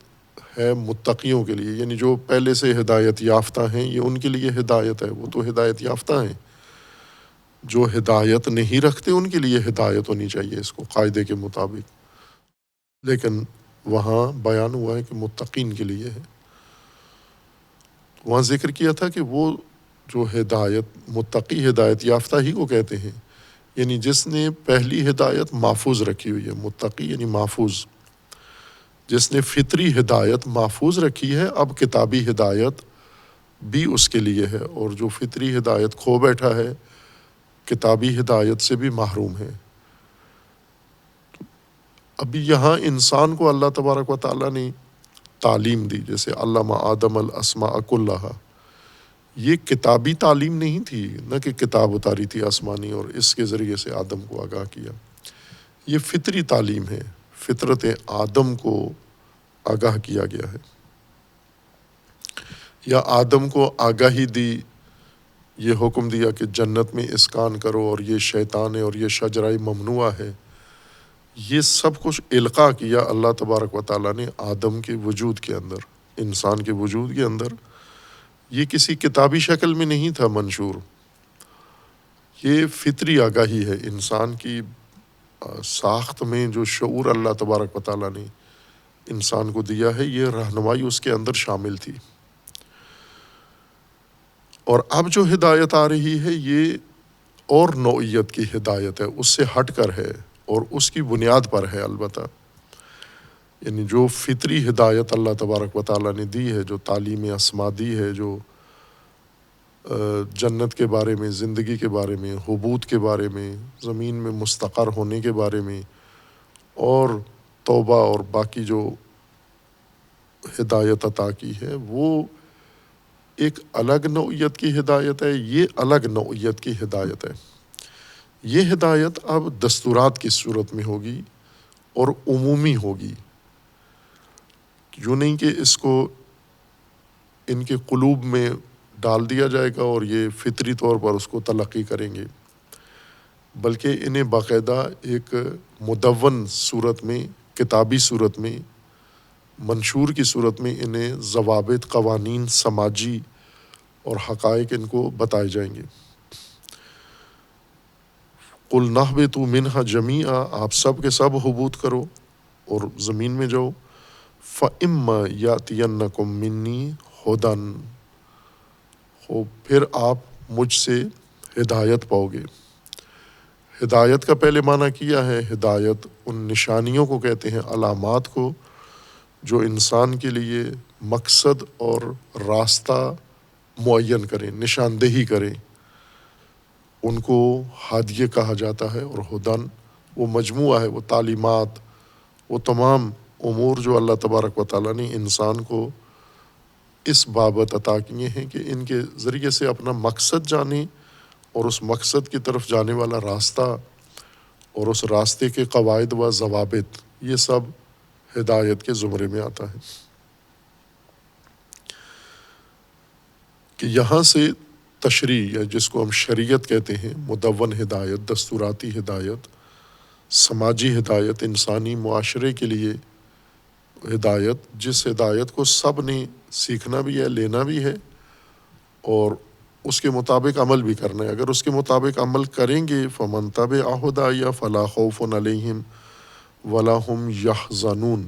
ہے متقیوں کے لیے، یعنی جو پہلے سے ہدایت یافتہ ہیں یہ ان کے لیے ہدایت ہے، وہ تو ہدایت یافتہ ہیں۔ جو ہدایت نہیں رکھتے ان کے لیے ہدایت ہونی چاہیے اس کو قاعدے کے مطابق، لیکن وہاں بیان ہوا ہے کہ متقین کے لیے ہے۔ وہاں ذکر کیا تھا کہ وہ جو ہدایت، متقی ہدایت یافتہ ہی کو کہتے ہیں، یعنی جس نے پہلی ہدایت محفوظ رکھی ہوئی ہے، متقی یعنی محفوظ، جس نے فطری ہدایت محفوظ رکھی ہے، اب کتابی ہدایت بھی اس کے لیے ہے، اور جو فطری ہدایت کھو بیٹھا ہے کتابی ہدایت سے بھی محروم ہے۔ ابھی یہاں انسان کو اللہ تبارک و تعالیٰ نے تعلیم دی، جیسے علم آدم الاسماء کلہا، یہ کتابی تعلیم نہیں تھی، نہ کہ کتاب اتاری تھی آسمانی اور اس کے ذریعے سے آدم کو آگاہ کیا۔ یہ فطری تعلیم ہے، فطرت آدم کو آگاہ کیا گیا ہے، یا آدم کو آگاہی دی، یہ حکم دیا کہ جنت میں اسکان کرو اور یہ شیطان ہے اور یہ شجرہ ممنوعہ ہے۔ یہ سب کچھ القاء کیا اللہ تبارک و تعالیٰ نے آدم کے وجود کے اندر، انسان کے وجود کے اندر۔ یہ کسی کتابی شکل میں نہیں تھا منشور، یہ فطری آگاہی ہے انسان کی ساخت میں، جو شعور اللہ تبارک و تعالیٰ نے انسان کو دیا ہے، یہ رہنمائی اس کے اندر شامل تھی۔ اور اب جو ہدایت آ رہی ہے یہ اور نوعیت کی ہدایت ہے، اس سے ہٹ کر ہے اور اس کی بنیاد پر ہے البتہ، یعنی جو فطری ہدایت اللہ تبارک و تعالیٰ نے دی ہے، جو تعلیم اسما دی ہے، جو جنت کے بارے میں، زندگی کے بارے میں، حبوط کے بارے میں، زمین میں مستقر ہونے کے بارے میں، اور توبہ اور باقی جو ہدایت عطا کی ہے، وہ ایک الگ نوعیت کی ہدایت ہے، یہ الگ نوعیت کی ہدایت ہے۔ یہ ہدایت اب دستورات کی صورت میں ہوگی اور عمومی ہوگی، یوں نہیں کہ اس کو ان کے قلوب میں ڈال دیا جائے گا اور یہ فطری طور پر اس کو تلقی کریں گے، بلکہ انہیں باقاعدہ ایک مدون صورت میں، کتابی صورت میں، منشور کی صورت میں انہیں ضوابط، قوانین، سماجی اور حقائق ان کو بتائے جائیں گے۔ قُلْ نَهْبِطُوا مِنْهَا جَمِيعًا، آپ سب کے سب حبوط کرو اور زمین میں جاؤ۔ فَإِمَّا يَأْتِيَنَّكُم مِّنِّي هُدًى، پھر آپ مجھ سے ہدایت پاؤ گے۔ ہدایت کا پہلے معنی کیا ہے، ہدایت ان نشانیوں کو کہتے ہیں، علامات کو، جو انسان کے لیے مقصد اور راستہ معین کریں، نشاندہی کریں، ان کو ہادیہ کہا جاتا ہے۔ اور ہدن وہ مجموعہ ہے، وہ تعلیمات، وہ تمام امور جو اللہ تبارک و تعالیٰ نے انسان کو اس بابت عطا کیے ہیں کہ ان کے ذریعے سے اپنا مقصد جانیں اور اس مقصد کی طرف جانے والا راستہ اور اس راستے کے قواعد و ضوابط، یہ سب ہدایت کے زمرے میں آتا ہے۔ کہ یہاں سے تشریع، یا جس کو ہم شریعت کہتے ہیں، مدون ہدایت، دستوراتی ہدایت، سماجی ہدایت، انسانی معاشرے کے لیے ہدایت، جس ہدایت کو سب نے سیکھنا بھی ہے، لینا بھی ہے اور اس کے مطابق عمل بھی کرنا ہے۔ اگر اس کے مطابق عمل کریں گے، فَمَن تَبِعَ هُدَايَ فَلَا خَوْفٌ عَلَيْهِمْ وَلَا هُمْ يَحْزَنُونَ،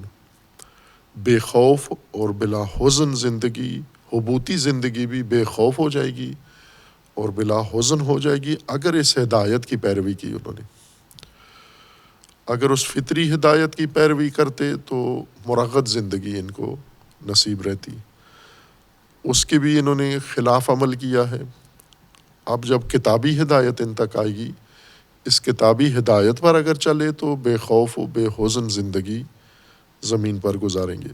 بے خوف اور بلا حزن زندگی، حبوطی زندگی بھی بے خوف ہو جائے گی اور بلا حزن ہو جائے گی اگر اس ہدایت کی پیروی کی انہوں نے۔ اگر اس فطری ہدایت کی پیروی کرتے تو مرغد زندگی ان کو نصیب رہتی، اس کے بھی انہوں نے خلاف عمل کیا ہے۔ اب جب کتابی ہدایت ان تک آئے گی، اس کتابی ہدایت پر اگر چلے تو بے خوف و بے حزن زندگی زمین پر گزاریں گے۔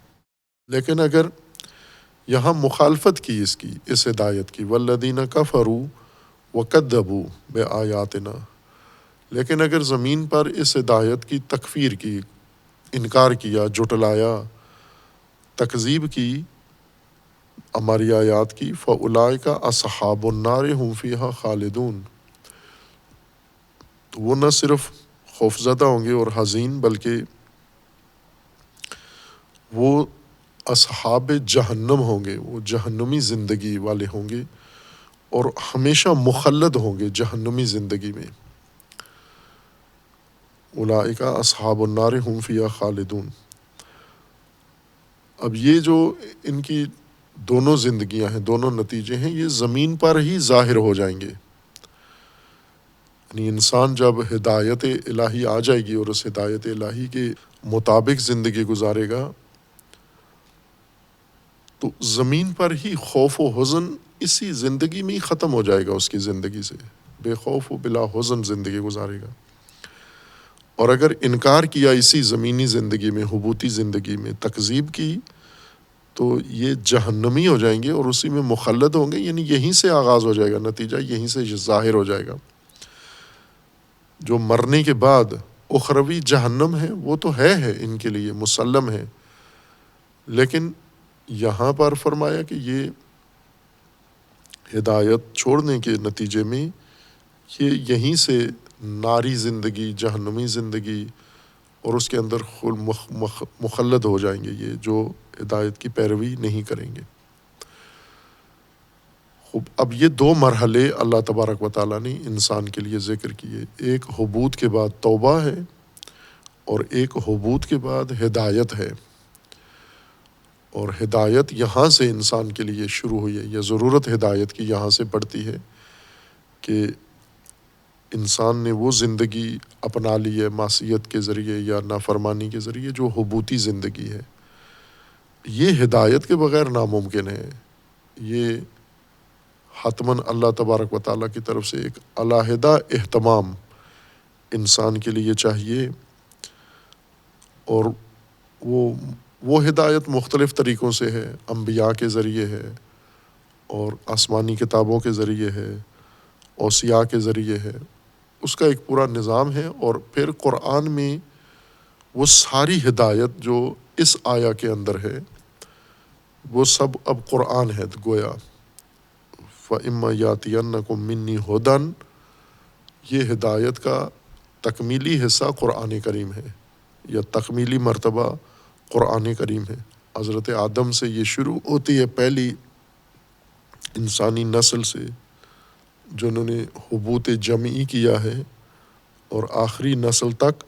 لیکن اگر یہاں مخالفت کی اس ہدایت کی، وَالَّذِينَ كَفَرُوا وَكَذَّبُوا بِآيَاتِنَا، لیکن اگر زمین پر اس ہدایت کی تکفیر کی، انکار کیا، جھٹلایا، تکذیب کی ہماری آیات کی، فَأُولَٰئِكَ أَصْحَابُ النَّارِ هُمْ فِيهَا خَالِدُونَ، تو وہ نہ صرف خوفزدہ ہوں گے اور حزین، بلکہ وہ اصحاب جہنم ہوں گے، وہ جہنمی زندگی والے ہوں گے اور ہمیشہ مخلد ہوں گے جہنمی زندگی میں۔ اولئک اصحاب النار هم فیہا خالدون۔ اب یہ جو ان کی دونوں زندگیاں ہیں، دونوں نتیجے ہیں، یہ زمین پر ہی ظاہر ہو جائیں گے۔ یعنی انسان جب ہدایت الہی آ جائے گی اور اس ہدایت الہی کے مطابق زندگی گزارے گا تو زمین پر ہی خوف و حزن اسی زندگی میں ہی ختم ہو جائے گا، اس کی زندگی سے بے خوف و بلا حزن زندگی گزارے گا۔ اور اگر انکار کیا اسی زمینی زندگی میں، حبوطی زندگی میں، تکذیب کی، تو یہ جہنمی ہو جائیں گے اور اسی میں مخلد ہوں گے، یعنی یہیں سے آغاز ہو جائے گا، نتیجہ یہیں سے ظاہر ہو جائے گا۔ جو مرنے کے بعد اخروی جہنم ہے وہ تو ہے ان کے لیے مسلم ہے، لیکن یہاں پر فرمایا کہ یہ ہدایت چھوڑنے کے نتیجے میں یہ یہیں سے ناری زندگی، جہنمی زندگی اور اس کے اندر مخلد ہو جائیں گے، یہ جو ہدایت کی پیروی نہیں کریں گے۔ اب یہ دو مرحلے اللہ تبارک و تعالیٰ نے انسان کے لیے ذکر کیے، ایک حبوط کے بعد توبہ ہے اور ایک حبوط کے بعد ہدایت ہے۔ اور ہدایت یہاں سے انسان کے لیے شروع ہوئی ہے، یا ضرورت ہدایت کی یہاں سے پڑتی ہے کہ انسان نے وہ زندگی اپنا لی ہے معصیت کے ذریعے یا نافرمانی کے ذریعے جو حبوطی زندگی ہے۔ یہ ہدایت کے بغیر ناممکن ہے، یہ حتماً اللہ تبارک و تعالیٰ کی طرف سے ایک علیحدہ اہتمام انسان کے لیے چاہیے، اور وہ ہدایت مختلف طریقوں سے ہے، انبیاء کے ذریعے ہے اور آسمانی کتابوں کے ذریعے ہے، اوصیاء کے ذریعے ہے، اس کا ایک پورا نظام ہے۔ اور پھر قرآن میں وہ ساری ہدایت جو اس آیا کے اندر ہے وہ سب اب قرآن ہے گویا۔ فَإِمَّا يَأْتِيَنَّكُم مِّنِّي هُدًى، یہ ہدایت کا تکمیلی حصہ قرآن کریم ہے، یا تکمیلی مرتبہ قرآن کریم ہے۔ حضرت آدم سے یہ شروع ہوتی ہے، پہلی انسانی نسل سے جنہوں نے حبوط جمعی کیا ہے، اور آخری نسل تک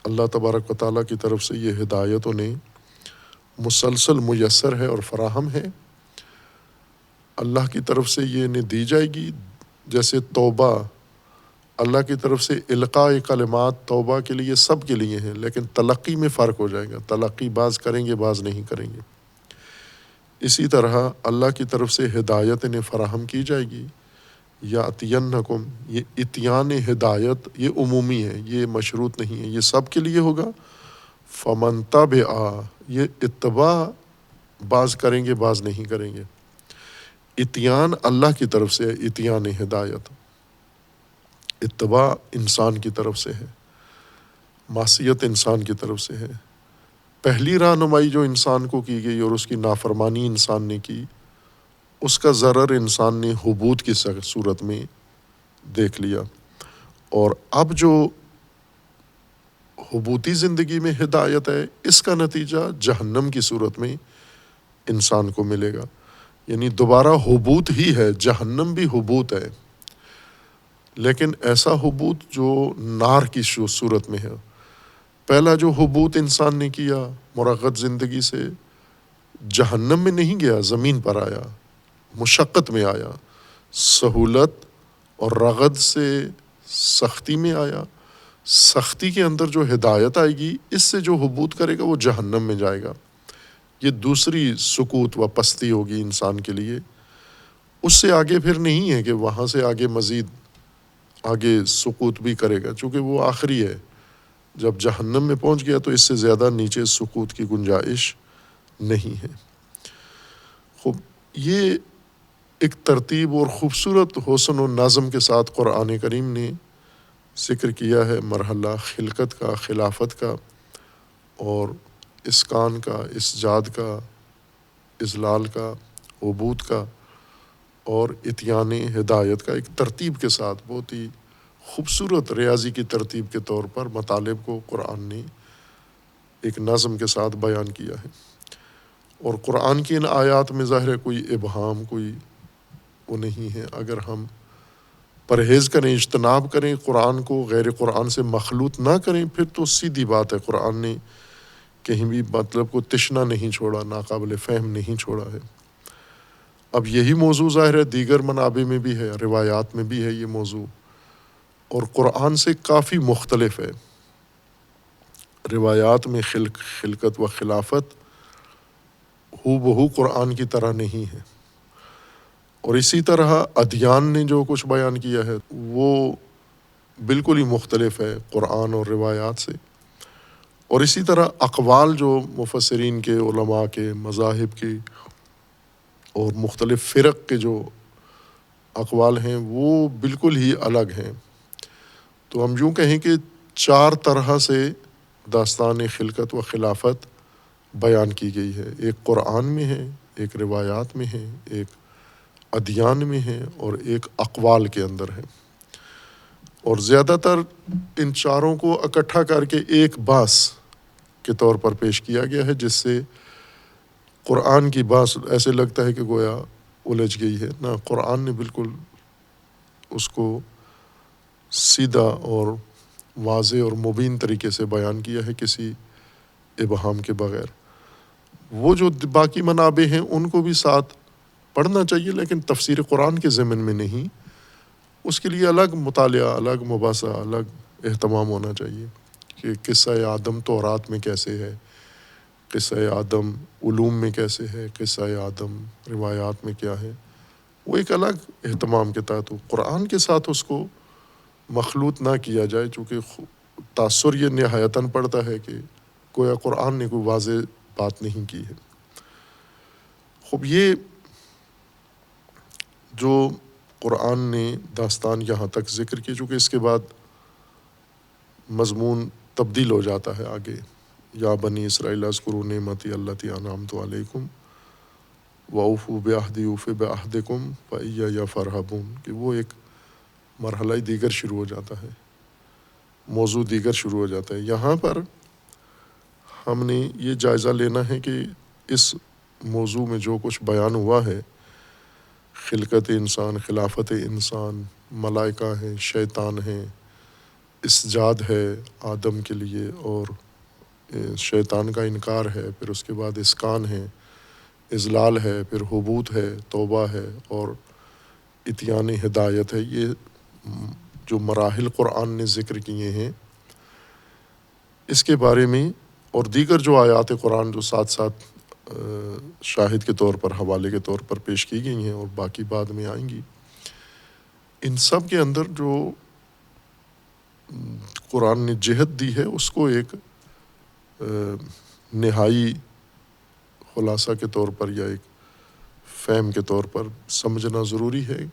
اللہ تبارک و تعالیٰ کی طرف سے یہ ہدایت انہیں مسلسل میسر ہے اور فراہم ہے۔ اللہ کی طرف سے یہ انہیں دی جائے گی، جیسے توبہ اللہ کی طرف سے القاء کلمات توبہ کے لیے سب کے لیے ہیں، لیکن تلقی میں فرق ہو جائے گا، تلقی بعض کریں گے بعض نہیں کریں گے۔ اسی طرح اللہ کی طرف سے ہدایت انہیں فراہم کی جائے گی۔ یاتینکم، یہ اتیان ہدایت یہ عمومی ہے، یہ مشروط نہیں ہے، یہ سب کے لیے ہوگا۔ فمن تبع، یہ اتباع بعض کریں گے بعض نہیں کریں گے۔ اتیان اللہ کی طرف سے ہے، اتیان ہدایت، اتباع انسان کی طرف سے ہے، معصیت انسان کی طرف سے ہے۔ پہلی رہنمائی جو انسان کو کی گئی اور اس کی نافرمانی انسان نے کی، اس کا ضرر انسان نے حبوط کی صورت میں دیکھ لیا، اور اب جو حبوطی زندگی میں ہدایت ہے، اس کا نتیجہ جہنم کی صورت میں انسان کو ملے گا۔ یعنی دوبارہ حبوط ہی ہے، جہنم بھی حبوط ہے، لیکن ایسا حبوط جو نار کی صورت میں ہے۔ پہلا جو حبوط انسان نے کیا مرغت زندگی سے، جہنم میں نہیں گیا، زمین پر آیا، مشقت میں آیا، سہولت اور رغد سے سختی میں آیا۔ سختی کے اندر جو ہدایت آئے گی، اس سے جو حبوط کرے گا وہ جہنم میں جائے گا۔ یہ دوسری سقوط و پستی ہوگی انسان کے لیے۔ اس سے آگے پھر نہیں ہے کہ وہاں سے آگے مزید آگے سقوط بھی کرے گا، چونکہ وہ آخری ہے۔ جب جہنم میں پہنچ گیا تو اس سے زیادہ نیچے سقوط کی گنجائش نہیں ہے۔ خوب، یہ ایک ترتیب اور خوبصورت حسن و نظم کے ساتھ قرآن کریم نے ذکر کیا ہے مرحلہ خلقت کا، خلافت کا، اور اسکان کا، اسجاد کا، اذلال کا، عبود کا، اور اتیان ہدایت کا، ایک ترتیب کے ساتھ بہت ہی خوبصورت ریاضی کی ترتیب کے طور پر مطالب کو قرآن نے ایک نظم کے ساتھ بیان کیا ہے۔ اور قرآن کی ان آیات میں ظاہر ہے کوئی ابہام، کوئی وہ نہیں ہے۔ اگر ہم پرہیز کریں، اجتناب کریں، قرآن کو غیر قرآن سے مخلوط نہ کریں، پھر تو سیدھی بات ہے، قرآن نے کہیں بھی مطلب کو تشنا نہیں چھوڑا، ناقابل فہم نہیں چھوڑا ہے۔ اب یہی موضوع ظاہر ہے دیگر منابع میں بھی ہے، روایات میں بھی ہے یہ موضوع، اور قرآن سے کافی مختلف ہے۔ روایات میں خلقت و خلافت ہو بہو قرآن کی طرح نہیں ہے، اور اسی طرح ادیان نے جو کچھ بیان کیا ہے وہ بالکل ہی مختلف ہے قرآن اور روایات سے۔ اور اسی طرح اقوال جو مفسرین کے، علماء کے، مذاہب کے اور مختلف فرق کے جو اقوال ہیں وہ بالکل ہی الگ ہیں۔ تو ہم یوں کہیں کہ 4 طرح سے داستان خلقت و خلافت بیان کی گئی ہے۔ ایک قرآن میں ہے، ایک روایات میں ہے، ایک ادیان میں ہے، اور ایک اقوال کے اندر ہے۔ اور زیادہ تر ان چاروں کو اکٹھا کر کے ایک باس کے طور پر پیش کیا گیا ہے، جس سے قرآن کی باس ایسے لگتا ہے کہ گویا الجھ گئی ہے۔ نہ، قرآن نے بالکل اس کو سیدھا اور واضح اور مبین طریقے سے بیان کیا ہے، کسی ابہام کے بغیر۔ وہ جو باقی منابع ہیں ان کو بھی ساتھ پڑھنا چاہیے، لیکن تفسیر قرآن کے ضمن میں نہیں، اس کے لیے الگ مطالعہ، الگ مباحثہ، الگ اہتمام ہونا چاہیے کہ قصہ آدم تورات میں کیسے ہے، قصہ آدم علوم میں کیسے ہے، قصہ آدم روایات میں کیا ہے، وہ ایک الگ اہتمام کے تحت ہو۔ قرآن کے ساتھ اس کو مخلوط نہ کیا جائے، چونکہ تاثر یہ نہایتاً پڑتا ہے کہ گویا قرآن نے کوئی واضح بات نہیں کی ہے۔ خوب، یہ جو قرآن نے داستان یہاں تک ذکر کی، چونکہ اس کے بعد مضمون تبدیل ہو جاتا ہے آگے، یا بنی اسرائیل اذکروا نعمتی التی انعمت علیکم وَأَوْفُوا بِعَهْدِي أُوفِ بِعَهْدِكُمْ وَإِيَّیَّ فَارْہَبُونَ کہ وہ ایک مرحلہ دیگر شروع ہو جاتا ہے، موضوع دیگر شروع ہو جاتا ہے۔ یہاں پر ہم نے یہ جائزہ لینا ہے کہ اس موضوع میں جو کچھ بیان ہوا ہے، خلقت انسان، خلافت انسان، ملائکہ ہیں، شیطان ہیں، اسجاد ہے آدم کے لیے اور شیطان کا انکار ہے، پھر اس کے بعد اسکان ہے، اذلال ہے، پھر حبوط ہے، توبہ ہے اور اتیان ہدایت ہے۔ یہ جو مراحل قرآن نے ذکر کیے ہیں اس کے بارے میں، اور دیگر جو آیات قرآن جو ساتھ ساتھ شاہد کے طور پر، حوالے کے طور پر پیش کی گئی ہیں اور باقی بعد میں آئیں گی، ان سب کے اندر جو قرآن نے جہت دی ہے اس کو ایک نہائی خلاصہ کے طور پر یا ایک فہم کے طور پر سمجھنا ضروری ہے،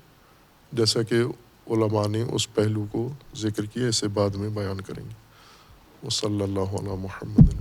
جیسا کہ علماء نے اس پہلو کو ذکر کیا، اسے بعد میں بیان کریں گے۔ وصلی اللہ علی محمد